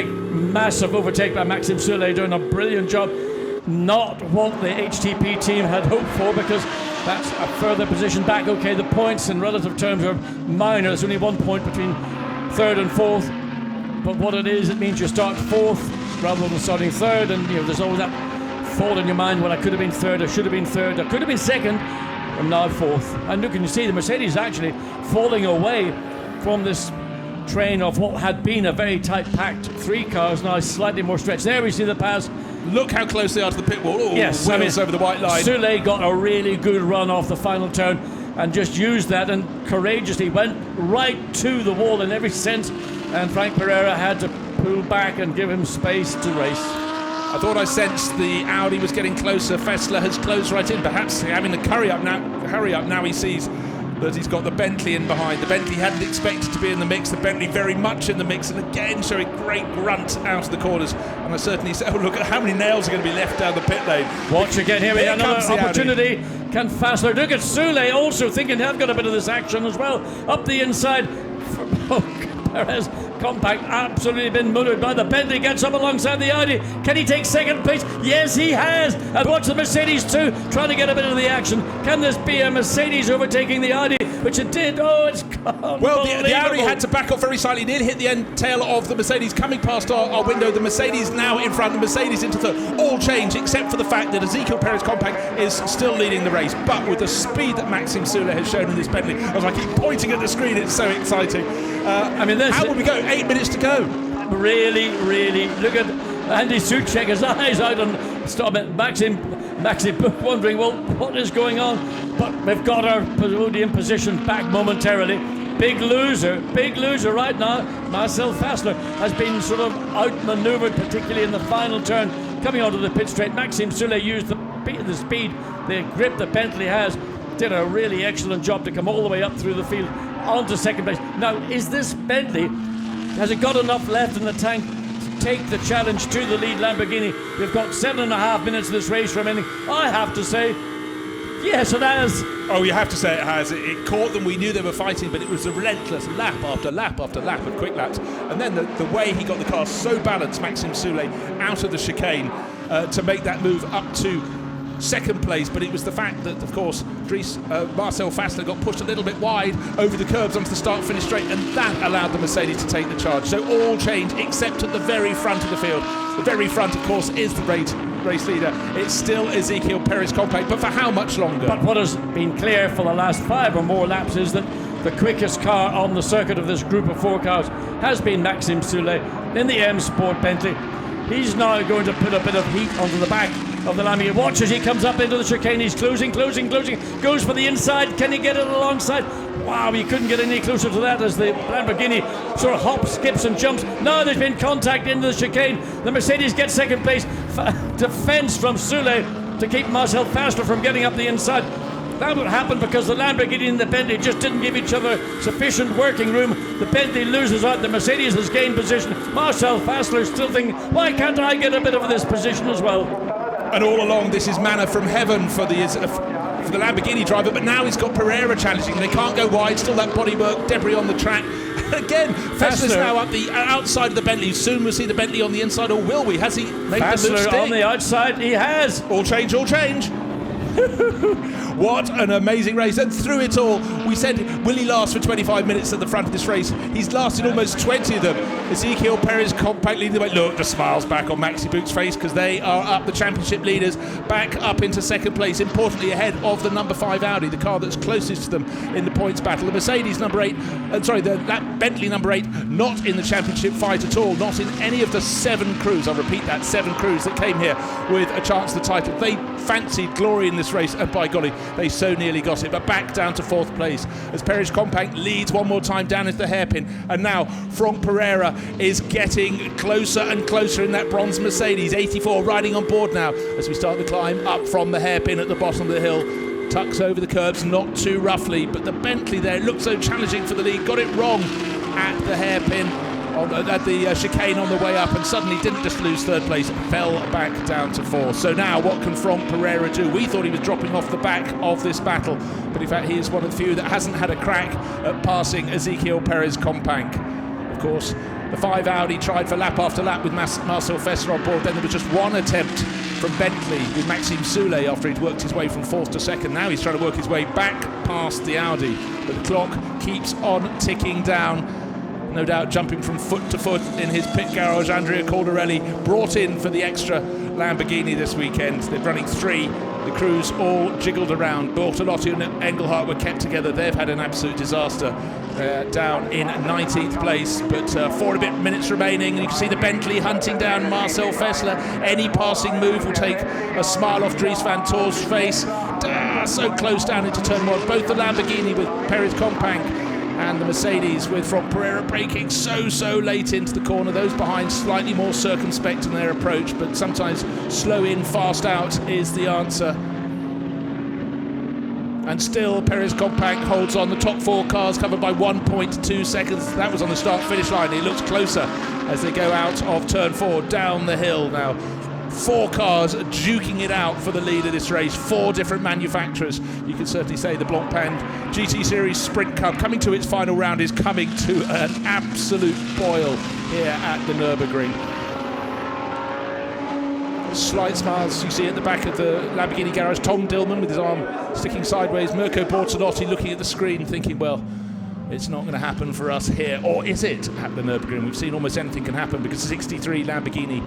massive overtake by Maxime Soulet, doing a brilliant job. Not what the HTP team had hoped for, because that's a further position back. Okay, the points in relative terms are minor. There's only 1 point between third and fourth. But what it is, it means you start fourth rather than starting third, and there's always that thought in your mind, well, I could have been third, I should have been third, I could have been second, I'm now fourth. And look, and you see the Mercedes actually falling away from this train of what had been a very tight packed 3 cars, now slightly more stretched. There we see the pass. Look how close they are to the pit wall. Oh, yes, wheels over the white line. Soule got a really good run off the final turn and just used that and courageously went right to the wall in every sense, and Frank Pereira had to pull back and give him space to race. I thought I sensed the Audi was getting closer. Fessler has closed right in, perhaps having to hurry up now. He sees that he's got the Bentley in behind. The Bentley hadn't expected to be in the mix. The Bentley very much in the mix, and again showing great grunt out of the corners. And I certainly said, oh, look at how many nails are going to be left down the pit lane. Watch again, here we have another opportunity. Can Fassler, look at Soule also thinking they've got a bit of this action as well. Up the inside, Perez Compact absolutely been murdered by the Bentley, gets up alongside the Audi. Can he take second place? Yes, he has. And watch the Mercedes too, trying to get a bit of the action. Can this be a Mercedes overtaking the Audi? Which it did. Oh, it's unbelievable. Well, the Audi had to back off very slightly, nearly hit the end tail of the Mercedes coming past our window. The Mercedes now in front, the Mercedes into third. All change except for the fact that Ezekiel Perez Compact is still leading the race. But with the speed that Maxime Soule has shown in this Bentley, as I keep pointing at the screen, it's so exciting. How would we go? 8 minutes to go. Really, look at Andy Suchek, his eyes out on stop it. Maxim wondering, well, what is going on? But we've got our podium position back momentarily. Big loser right now. Marcel Fassler has been sort of outmaneuvered, particularly in the final turn, coming onto the pit straight. Maxime Soule used the speed, the grip that Bentley has, did a really excellent job to come all the way up through the field onto second place. Now, is this Bentley, has it got enough left in the tank to take the challenge to the lead Lamborghini? We've got 7.5 minutes of this race remaining. I have to say, yes, it has. Oh, you have to say it has. It caught them. We knew they were fighting, but it was a relentless lap after lap after lap of quick laps. And then the way he got the car so balanced, Maxime Soule, out of the chicane to make that move up to second place. But it was the fact that, of course, Marcel Fassler got pushed a little bit wide over the curbs onto the start-finish straight, and that allowed the Mercedes to take the charge. So all change except at the very front of the field. The very front, of course, is the race leader. It's still Ezekiel Perez Compact, but for how much longer? But what has been clear for the last 5 or more laps is that the quickest car on the circuit of this group of 4 cars has been Maxime Soule in the M Sport Bentley. He's now going to put a bit of heat onto the back of the Lamborghini. Watch as he comes up into the chicane. He's closing. Goes for the inside. Can he get it alongside? Wow, he couldn't get any closer to that as the Lamborghini sort of hops, skips and jumps. Now there's been contact into the chicane. The Mercedes gets second place. Defense from Soule to keep Marcel Fassler from getting up the inside. That would happen because the Lamborghini and the Bentley just didn't give each other sufficient working room. The Bentley loses out. The Mercedes has gained position. Marcel Fassler still thinking, why can't I get a bit of this position as well? And all along, this is manna from heaven for the Lamborghini driver. But now he's got Pereira challenging. They can't go wide. Still that bodywork, debris on the track. Again, Fassler's now up the outside of the Bentley. Soon we'll see the Bentley on the inside, or will we? Has he made the move stick? On the outside, he has. All change. What an amazing race. And through it all, we said, will he last for 25 minutes at the front of this race? He's lasted almost 20 of them. Ezekiel Perez Compact leading the way. Look, the smiles back on Maxi Book's face because they are up, the championship leaders, back up into second place, importantly ahead of the number 5 Audi, the car that's closest to them in the points battle. The Mercedes number 8, that Bentley number 8, not in the championship fight at all, not in any of the 7 crews, I'll repeat that, 7 crews that came here with a chance at the title. They fancied glory in this race, and by golly, they so nearly got it, but back down to 4th place as Perez Compact leads one more time down into the hairpin. And now Frank Pereira is getting closer and closer in that bronze Mercedes. 84 riding on board now as we start the climb up from the hairpin at the bottom of the hill. Tucks over the curbs, not too roughly, but the Bentley there looked so challenging for the lead, got it wrong at the hairpin, at the chicane on the way up, and suddenly didn't just lose 3rd place, fell back down to 4th. So now what can Frank Pereira do? We thought he was dropping off the back of this battle, but in fact he is one of the few that hasn't had a crack at passing Ezekiel Perez Compact. Of course, the 5 Audi tried for lap after lap with Marcel Fassler on board. Then there was just one attempt from Bentley with Maxime Soule after he'd worked his way from 4th to 2nd. Now he's trying to work his way back past the Audi, but the clock keeps on ticking down. no doubt jumping from foot to foot in his pit garage. Andrea Caldarelli brought in for the extra Lamborghini this weekend. They're running 3. The crews all jiggled around. Bortolotti and Engelhardt were kept together. They've had an absolute disaster. Down in 19th place, but 4 and a bit minutes remaining. And you can see the Bentley hunting down Marcel Fessler. Any passing move will take a smile off Dries van Toor's face. So close down into turn 1. Both the Lamborghini with Perez Companc and the Mercedes with Franck Pereira braking so late into the corner. Those behind slightly more circumspect in their approach, but sometimes slow in, fast out is the answer. And still Perez Companc holds on. The top 4 cars covered by 1.2 seconds. That was on the start-finish line. He looks closer as they go out of turn 4 down the hill now. 4 cars duking it out for the lead of this race. 4 different manufacturers. You can certainly say the Blancpain GT Series Sprint Cup, coming to its final round, is coming to an absolute boil here at the Nurburgring. Slight smiles you see at the back of the Lamborghini garage. Tom Dillman with his arm sticking sideways. Mirko Bortolotti looking at the screen thinking, well, it's not going to happen for us here. Or is it at the Nürburgring? We've seen almost anything can happen, because the 63 Lamborghini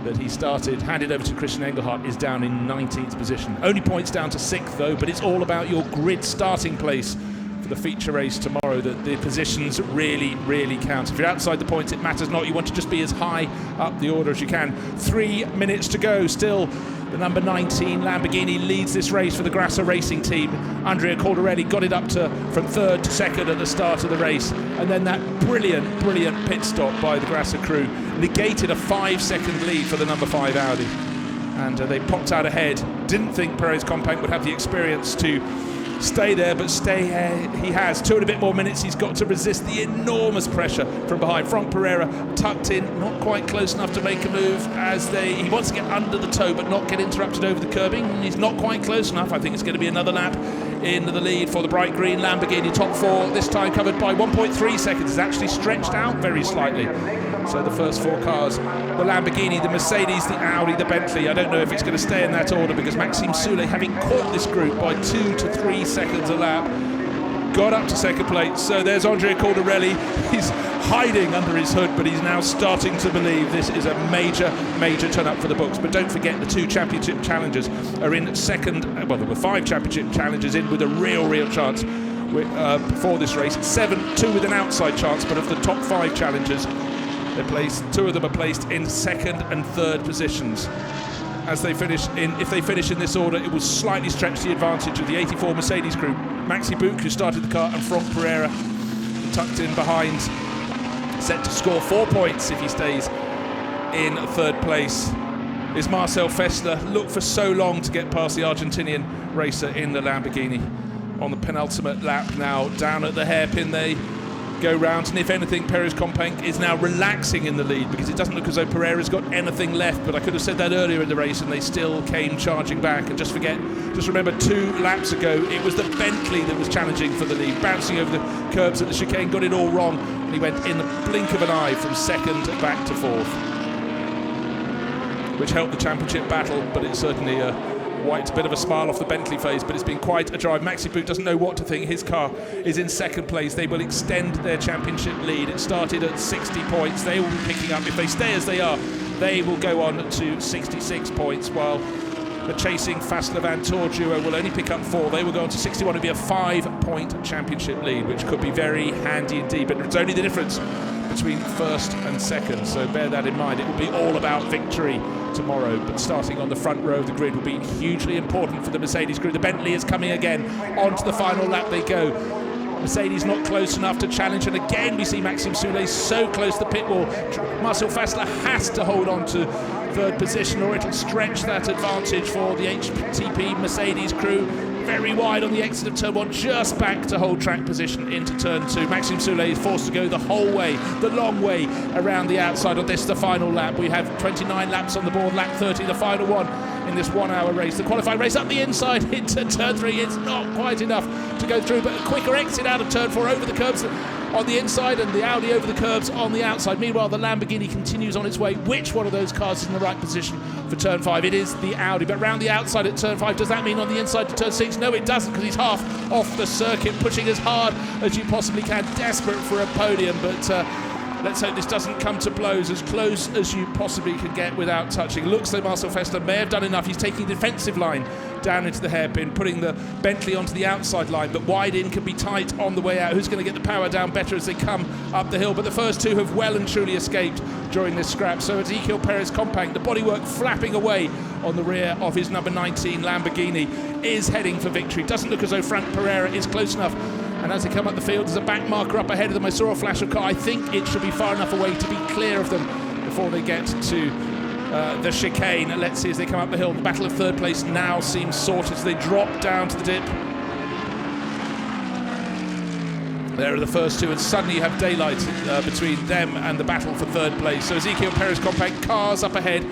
that he started, handed over to Christian Engelhardt, is down in 19th position. Only points down to 6th though, but it's all about your grid starting place for the feature race tomorrow, that the positions really count. If you're outside the points, it matters not. You want to just be as high up the order as you can. 3 minutes to go. Still, the number 19 Lamborghini leads this race for the Grasser Racing team. Andrea Caldarelli got it up to from 3rd to 2nd at the start of the race, and then that brilliant pit stop by the Grasser crew negated a 5-second lead for the number 5 Audi, and they popped out ahead. Didn't think Perez Companc would have the experience to stay there, but he has. 2 and a bit more minutes. He's got to resist the enormous pressure from behind. Franck Pereira tucked in, not quite close enough to make a move, as he wants to get under the toe but not get interrupted over the curbing. He's not quite close enough. I think it's going to be another lap into the lead for the bright green Lamborghini. Top 4 this time covered by 1.3 seconds. It's actually stretched out very slightly. So the first 4 cars, the Lamborghini, the Mercedes, the Audi, the Bentley. I don't know if it's going to stay in that order, because Maxime Soulet, having caught this group by 2 to 3 seconds a lap, got up to 2nd place. So there's Andrea Caldarelli. He's hiding under his hood, but he's now starting to believe this is a major turn up for the books. But don't forget, the 2 championship challengers are in 2nd. Well, there were 5 championship challengers in with a real chance before this race. 2 with an outside chance, but of the top 5 challengers, they're placed. 2 of them are placed in 2nd and 3rd positions. As they finish if they finish in this order, it will slightly stretch the advantage of the 84 Mercedes group. Maxi Buch, who started the car, and Franck Pereira, tucked in behind, set to score 4 points if he stays in 3rd place, is Marcel Fessler. Looked for so long to get past the Argentinian racer in the Lamborghini. On the penultimate lap now, down at the hairpin they go round, and if anything, Perez Companc is now relaxing in the lead, because it doesn't look as though Pereira's got anything left. But I could have said that earlier in the race, and they still came charging back. And just remember 2 laps ago, it was the Bentley that was challenging for the lead, bouncing over the curbs at the chicane, got it all wrong, and he went in the blink of an eye from 2nd back to 4th, which helped the championship battle. But it's certainly wiped a bit of a smile off the Bentley face, but it's been quite a drive. Maxi Buch doesn't know what to think. His car is in 2nd place. They will extend their championship lead. It started at 60 points. They will be picking up. If they stay as they are, they will go on to 66 points, while the chasing Fessler Van Toor duo will only pick up 4. They will go on to 61. It'll be a 5-point championship lead, which could be very handy indeed. But it's only the difference between 1st and 2nd, so bear that in mind. It will be all about victory tomorrow, but starting on the front row of the grid will be hugely important for the Mercedes group. The Bentley is coming again. Onto the final lap they go. Mercedes not close enough to challenge, and again we see Maxime Soulet so close to the pit wall. Marcel Fessler has to hold on to 3rd position, or it'll stretch that advantage for the HTP Mercedes crew. Very wide on the exit of turn 1, just back to hold track position into turn 2. Maxime Soulet is forced to go the whole way, the long way around the outside of this, the final lap. We have 29 laps on the board, lap 30, the final one. in this 1 hour race. The qualifying race up the inside into turn 3. It's not quite enough to go through, but a quicker exit out of turn 4 over the curbs on the inside and the Audi over the curbs on the outside. Meanwhile, the Lamborghini continues on its way. Which one of those cars is in the right position for turn 5? It is the Audi, but round the outside at turn 5. Does that mean on the inside to turn 6? No, it doesn't, because he's half off the circuit, pushing as hard as you possibly can, desperate for a podium, but let's hope this doesn't come to blows. As close as you possibly can get without touching. Looks like Marcel Festa may have done enough. He's taking defensive line down into the hairpin, putting the Bentley onto the outside line, but wide in can be tight on the way out. Who's going to get the power down better as they come up the hill? But the first two have well and truly escaped during this scrap. So Ezequiel Perez Compact, the bodywork flapping away on the rear of his number 19 Lamborghini, is heading for victory. Doesn't look as though Frank Pereira is close enough. And as they come up the field, there's a back marker up ahead of them. I saw a flash of car. I think it should be far enough away to be clear of them before they get to the chicane. Let's see as they come up the hill. The battle of third place now seems sorted as they drop down to the dip. There are the first two, and suddenly you have daylight between them and the battle for third place. So Ezequiel Perez Compact, cars up ahead.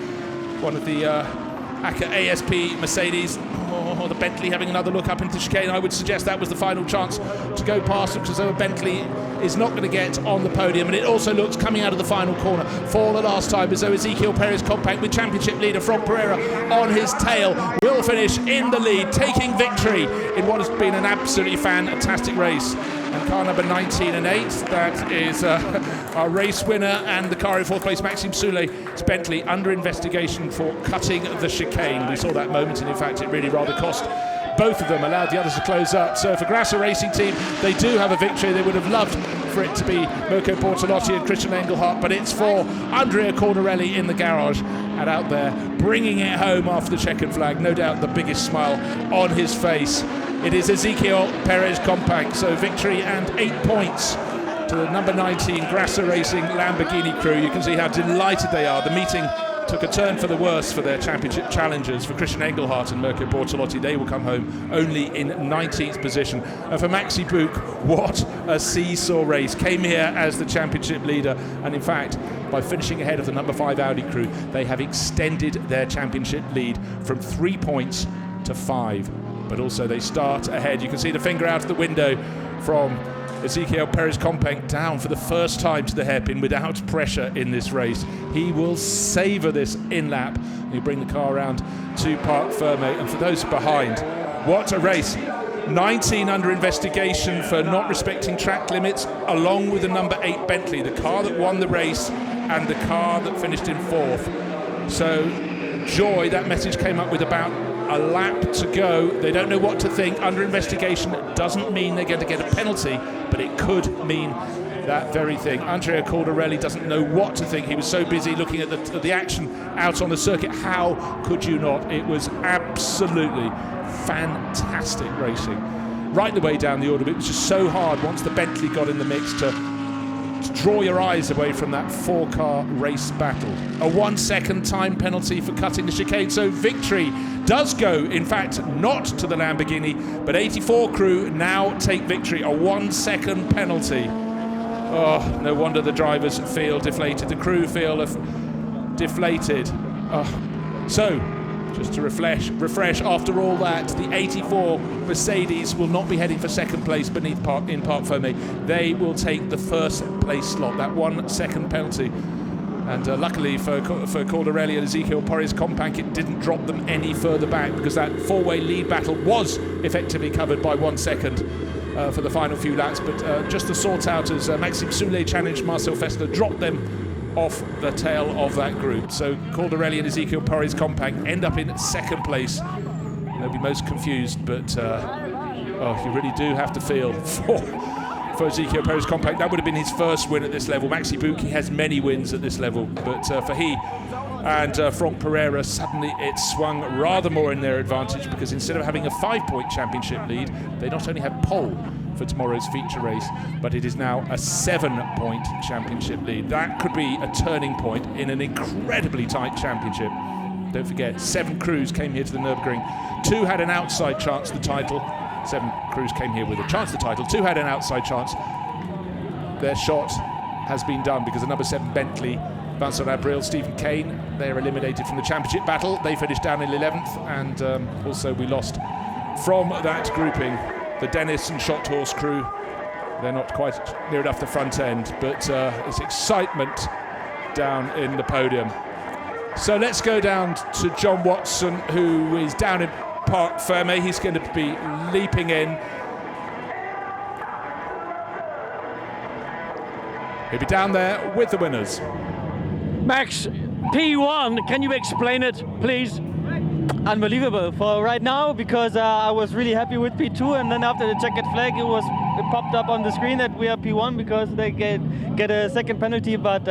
One of the ACA ASP Mercedes. Oh, the Bentley having another look up into chicane. I would suggest that was the final chance to go past. Looks as though a Bentley is not going to get on the podium, and it also looks, coming out of the final corner for the last time, as though Ezequiel Perez Compact, with championship leader Frank Pereira on his tail, will finish in the lead, taking victory in what has been an absolutely fantastic race. And car number 19 and 8, that is our race winner, and the car in fourth place, Maxime Soulet's Bentley, under investigation for cutting the chicane. We saw that moment, and in fact it really rather cost both of them, allowed the others to close up. So for Grasser Racing Team, they do have a victory. They would have loved for it to be Mirko Bortolotti and Christian Engelhardt, but it's for Andrea Cornarelli in the garage and out there bringing it home after the checkered flag. No doubt the biggest smile on his face. It is Ezequiel Perez Compact, so victory and 8 points to the number 19 Grasser Racing Lamborghini crew. You can see how delighted they are. The meeting took a turn for the worse for their championship challengers. For Christian Engelhardt and Mirko Bortolotti, they will come home only in 19th position. And for Maxi Buch, what a seesaw race. Came here as the championship leader, and in fact, by finishing ahead of the number 5 Audi crew, they have extended their championship lead from 3 points to 5. But also they start ahead. You can see the finger out of the window from Ezequiel Perez Compact, down for the first time to the hairpin without pressure in this race. He will savour this in-lap. He'll bring the car around to Parc Ferme. And for those behind, what a race. 19 under investigation for not respecting track limits, along with the number 8 Bentley, the car that won the race and the car that finished in 4th. So joy, that message came up with about a lap to go. They don't know what to think. Under investigation doesn't mean they're going to get a penalty, but it could mean that very thing. Andrea Cordarelli doesn't know what to think. He was so busy looking at the action out on the circuit. How could you not? It was absolutely fantastic racing. Right the way down the order, but it was just so hard once the Bentley got in the mix to draw your eyes away from that 4-car race battle. A 1 second time penalty for cutting the chicane. So victory does go, in fact, not to the Lamborghini, but 84 crew now take victory. A 1 second penalty. Oh, no wonder the drivers feel deflated. The crew feel deflated. Oh. So, just to refresh, after all that, the 84 Mercedes will not be heading for second place beneath in Parc Ferme. They will take the first place slot, that 1 second penalty. And luckily for Cordarelli and Ezequiel Perez Compact, it didn't drop them any further back, because that 4-way lead battle was effectively covered by 1 second for the final few laps. But just to sort out, as Maxime Soulet challenged Marcel Festa, dropped them off the tail of that group. So Cordarelli and Ezequiel Perez Compact end up in second place. They'll be most confused, but you really do have to feel for Ezequiel Perez Compact. That would have been his first win at this level. Maxi Buch has many wins at this level, but for he and Frank Pereira, suddenly it swung rather more in their advantage, because instead of having a 5-point championship lead, they not only have pole for tomorrow's feature race, but it is now a 7-point championship lead. That could be a turning point in an incredibly tight championship. Don't forget, 7 crews came here to the Nurburgring. 2 had an outside chance of the title. 7 crews came here with a chance of the title. 2 had an outside chance. Their shot has been done, because the number 7 Bentley Vincent Abril, Stephen Kane, they're eliminated from the championship battle. They finished down in 11th, and also we lost from that grouping the Dennis and Shot Horse crew. They're not quite near enough the front end, but it's excitement down in the podium. So let's go down to John Watson, who is down in Parc Fermé. He's going to be leaping in. He'll be down there with the winners. Max, P1, can you explain it, please? Unbelievable for right now, because I was really happy with P2, and then after the checkered flag it popped up on the screen that we are P1 because they get a second penalty, but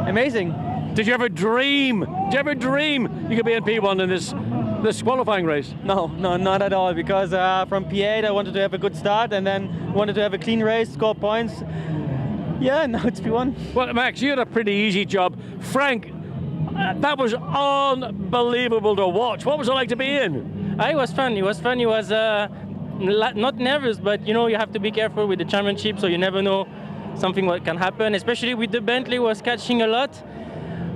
amazing. Did you ever dream you could be in P1 in this qualifying race? No, not at all, because from P8 I wanted to have a good start and then wanted to have a clean race, score points. Yeah, now it's P1. Well, Max, you had a pretty easy job. Frank, that was unbelievable to watch. What was it like to be in? It was fun. It was not nervous, but you have to be careful with the championship, so you never know something what can happen, especially with the Bentley was catching a lot.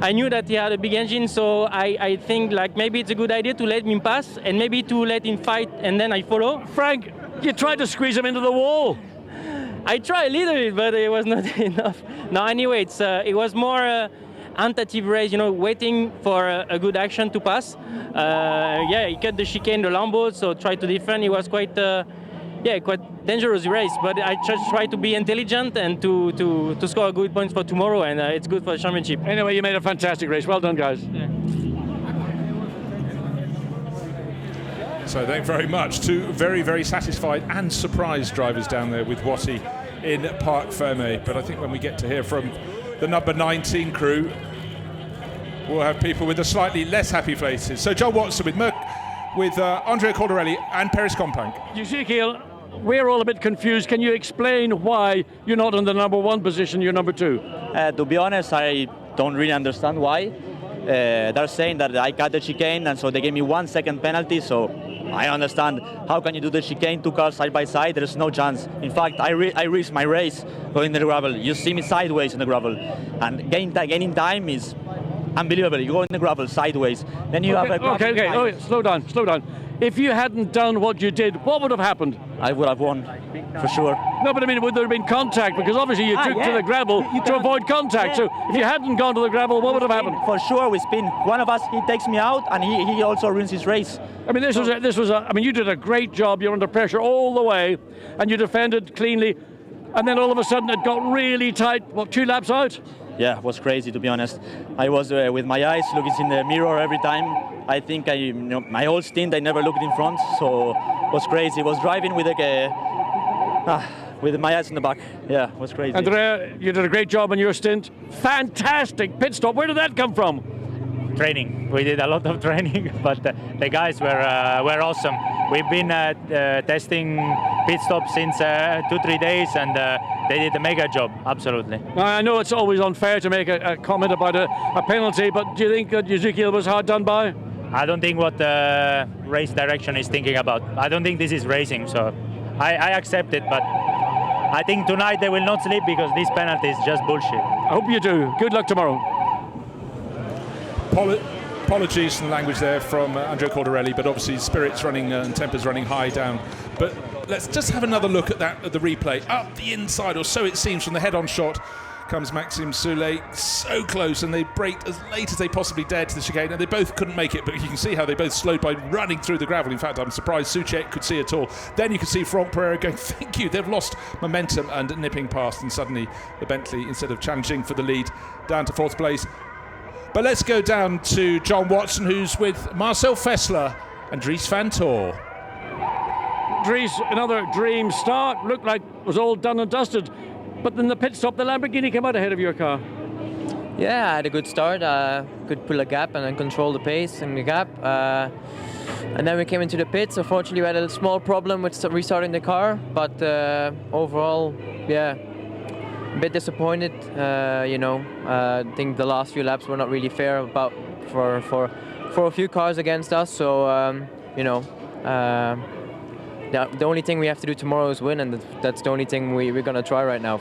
I knew that he had a big engine, so I think like maybe it's a good idea to let him pass and maybe to let him fight and then I follow. Frank, you tried to squeeze him into the wall. I tried a little bit, but it was not enough. No, anyway, it was more tentative race, waiting for a good action to pass. He cut the chicane, the Lambo, so tried to defend. It was quite dangerous race, but I just tried to be intelligent and to score good points for tomorrow, and it's good for the championship. Anyway, you made a fantastic race. Well done, guys. Yeah. So thank you very much. Two very, very satisfied and surprised drivers down there with Watty in Parc Fermé. But I think when we get to hear from the number 19 crew, we'll have people with the slightly less happy faces. So John Watson with Andrea Caldarelli and Peris Companc. Ezekiel, we're all a bit confused. Can you explain why you're not in the number 1 position, you're number 2? To be honest, I don't really understand why. They're saying that I cut the chicane, and so they gave me 1 second penalty, so I understand. How can you do the chicane, 2 cars side by side? There's no chance. In fact, I risked my race going in the gravel. You see me sideways in the gravel, and gaining time is unbelievable. You go in the gravel sideways, then you have a... Okay, oh, slow down. If you hadn't done what you did, what would have happened? I would have won, for sure. No, but I mean, would there have been contact? Because obviously you took to the gravel to avoid contact. So if you hadn't gone to the gravel, what would have happened? For sure, we spin. One of us, he takes me out, and he also ruins his race. I mean, you did a great job. You're under pressure all the way, and you defended cleanly. And then all of a sudden it got really tight. What, 2 laps out? Yeah, it was crazy, to be honest. I was with my eyes looking in the mirror every time. I think my whole stint I never looked in front, so it was crazy. I was driving with my eyes in the back. Yeah, it was crazy. Andrea, you did a great job on your stint. Fantastic pit stop. Where did that come from? Training. We did a lot of training, but the guys were awesome. We've been testing pit stops since 2-3 days, and they did a mega job, absolutely. I know it's always unfair to make a comment about a penalty, but do you think that Ezekiel was hard done by? I don't think what the race direction is thinking about. I don't think this is racing, so I accept it, but I think tonight they will not sleep because this penalty is just bullshit. I hope you do. Good luck tomorrow. Apologies for the language there from Andrea Caldarelli, but obviously spirits running and tempers running high down. But let's just have another look at the replay. Up the inside, or so it seems, from the head-on shot comes Maxime Soulet, so close, and they braked as late as they possibly dared to the chicane, and they both couldn't make it, but you can see how they both slowed by running through the gravel. In fact, I'm surprised Soucek could see it all. Then you can see Franck Pereira going, thank you, they've lost momentum, and nipping past, and suddenly the Bentley, instead of challenging for the lead, down to 4th place. But let's go down to John Watson, who's with Marcel Fessler and Dries Van Tor. Dries, another dream start, looked like it was all done and dusted. But then the pit stop, the Lamborghini came out ahead of your car. Yeah, I had a good start. Could pull a gap and then control the pace in the gap. And then we came into the pits. Unfortunately, we had a small problem with restarting the car. But overall, yeah, a bit disappointed. I think the last few laps were not really fair for a few cars against us. So, the only thing we have to do tomorrow is win, and that's the only thing we're going to try right now.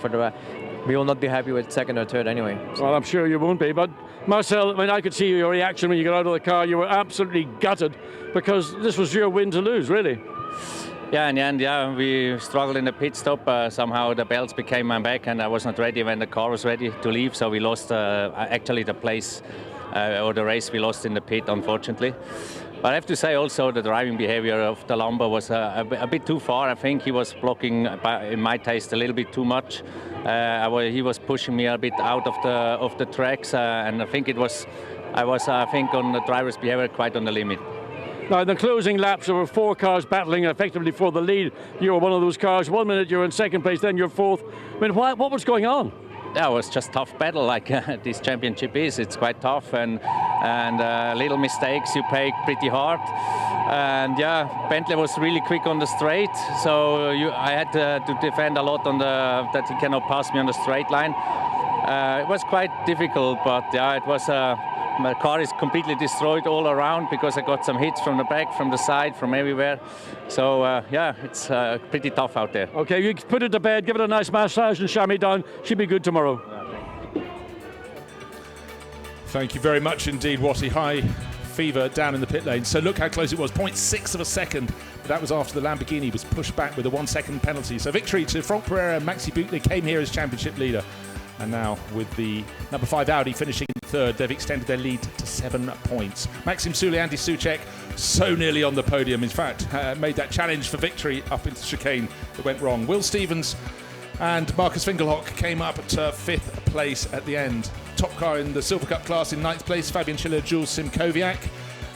we will not be happy with second or third anyway. So. Well, I'm sure you won't be, but Marcel, I mean, I could see your reaction when you got out of the car. You were absolutely gutted because this was your win to lose, really. Yeah, in the end, yeah, we struggled in the pit stop. Somehow the belts became my back, and I was not ready when the car was ready to leave. So we lost actually the place or the race we lost in the pit, unfortunately. But I have to say also the driving behavior of the Lambo was a bit too far. I think he was blocking, in my taste, a little bit too much. He was pushing me a bit out of the tracks, and I think I was on the driver's behavior quite on the limit. Now, in the closing laps, there were 4 cars battling effectively for the lead. You were one of those cars. 1 minute you were in second place, then you're fourth. I mean, what was going on? Yeah, it was just tough battle like this championship is. It's quite tough, and little mistakes you pay pretty hard. And yeah, Bentley was really quick on the straight, so I had to defend a lot on that he cannot pass me on the straight line. It was quite difficult, but yeah, it was. My car is completely destroyed all around because I got some hits from the back, from the side, from everywhere. So yeah, it's pretty tough out there. Okay, you put it to bed, give it a nice massage and chamois down. She'll be good tomorrow. Thank you very much indeed, Watty. High fever down in the pit lane. So look how close it was, 0.6 of a second. That was after the Lamborghini was pushed back with a 1 second penalty. So victory to Franck Pereira and Maxi Buch. They came here as championship leader. And now with the number 5 Audi finishing in third, they've extended their lead to 7 points. Maxim Sully, Andy Soucek, so nearly on the podium. In fact, made that challenge for victory up into the chicane that went wrong. Will Stevens and Marcus Fingelhock came up at 5th place at the end. Top car in the Silver Cup class in 9th place, Fabian Schiller, Jules Simkowiak.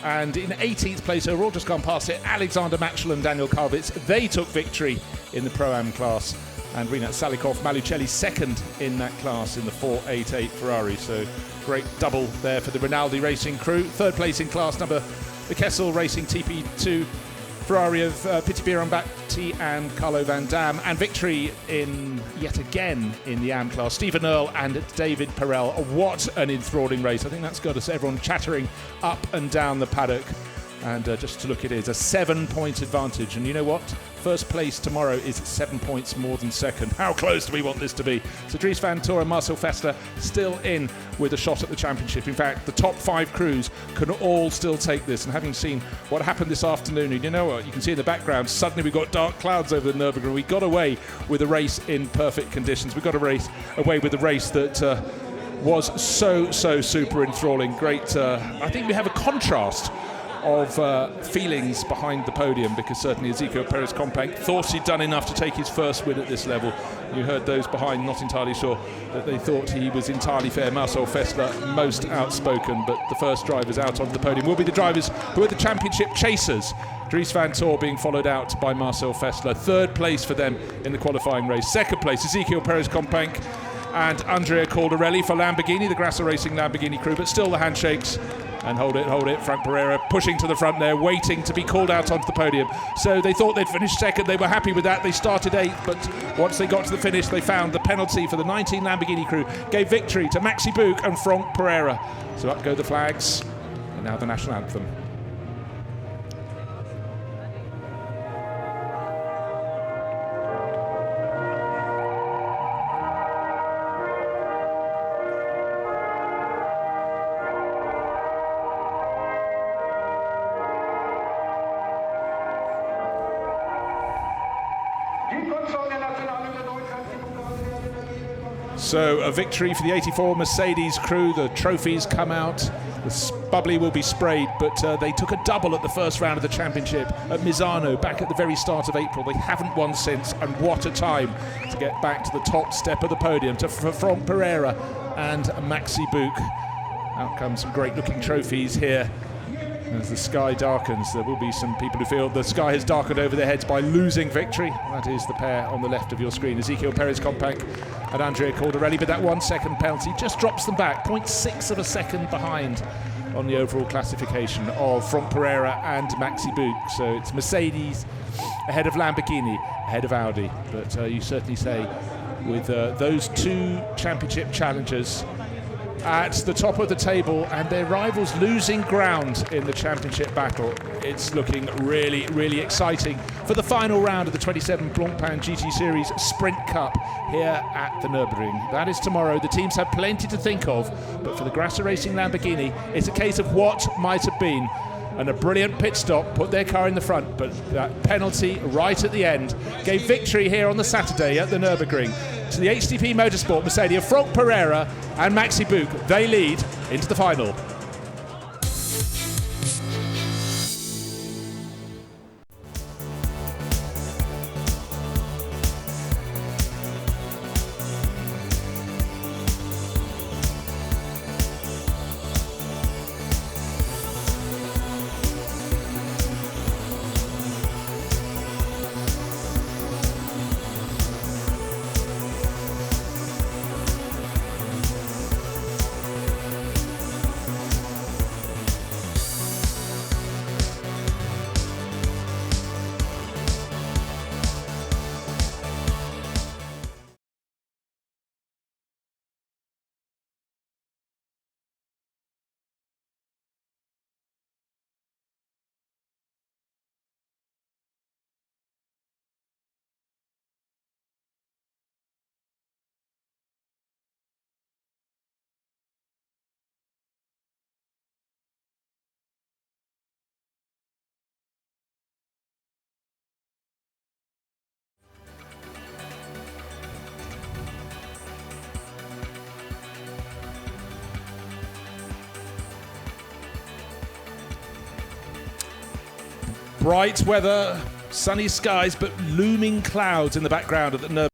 And in 18th place, overall just gone past it, Alexander Matchell and Daniel Karvitz. They took victory in the Pro-Am class. And Rinat Salikov, Malucelli second in that class in the 488 Ferrari. So great double there for the Rinaldi Racing crew. Third place in class number, the Kessel Racing TP2 Ferrari of Piti Bhirombhakdi and Carlo Van Dam. And victory yet again in the AM class, Stephen Earle and David Perel. What an enthralling race. I think that's got us everyone chattering up and down the paddock. And just to look, it is a 7-point advantage. And you know what? First place tomorrow is 7 points more than second. How close do we want this to be? So Dries Van Toor and Marcel Fessler still in with a shot at the championship. In fact, the top 5 crews can all still take this. And having seen what happened this afternoon, and you know what? You can see in the background, suddenly we've got dark clouds over the Nurburgring. We got away with a race in perfect conditions. We got away with a race that was so super enthralling. Great. I think we have a contrast of feelings behind the podium, because certainly Ezequiel Perez-Companc thought he'd done enough to take his first win at this level. You heard those behind not entirely sure that they thought he was entirely fair. Marcel Fessler most outspoken, but the first drivers out onto the podium will be the drivers who are the championship chasers. Dries Van Toor being followed out by Marcel Fessler. Third place for them in the qualifying race. Second place, Ezequiel Perez-Companc and Andrea Caldarelli for Lamborghini, the Grasser Racing Lamborghini crew, but still the handshakes. And hold it, Franck Pereira pushing to the front there, waiting to be called out onto the podium. So they thought they'd finish second, they were happy with that. They started 8th, but once they got to the finish, they found the penalty for the 19 Lamborghini crew gave victory to Maxi Buch and Franck Pereira. So up go the flags, and now the national anthem. So a victory for the 84 Mercedes crew. The trophies come out. The bubbly will be sprayed, but they took a double at the first round of the championship at Misano back at the very start of April. They haven't won since, and what a time to get back to the top step of the podium for Franck Pereira and Maxi Buch. Out comes some great looking trophies here. As the sky darkens, there will be some people who feel the sky has darkened over their heads by losing victory. That is the pair on the left of your screen, Ezequiel Perez-Companc and Andrea Caldarelli. But that 1 second penalty just drops them back, 0.6 of a second behind on the overall classification of Franck Pereira and Maxi Buch. So it's Mercedes ahead of Lamborghini, ahead of Audi. But you certainly say with those 2 championship challengers, at the top of the table and their rivals losing ground in the championship battle. It's looking really, really exciting for the final round of the 27 Blancpain GT Series Sprint Cup here at the Nurburgring. That is tomorrow. The teams have plenty to think of, but for the Grasser Racing Lamborghini, it's a case of what might have been. And a brilliant pit stop put their car in the front, but that penalty right at the end gave victory here on the Saturday at the Nurburgring to the HTP Motorsport Mercedes of Franck Pereira and Maxi Buch. They lead into the final. Bright weather, sunny skies, but looming clouds in the background of the Nurburgring.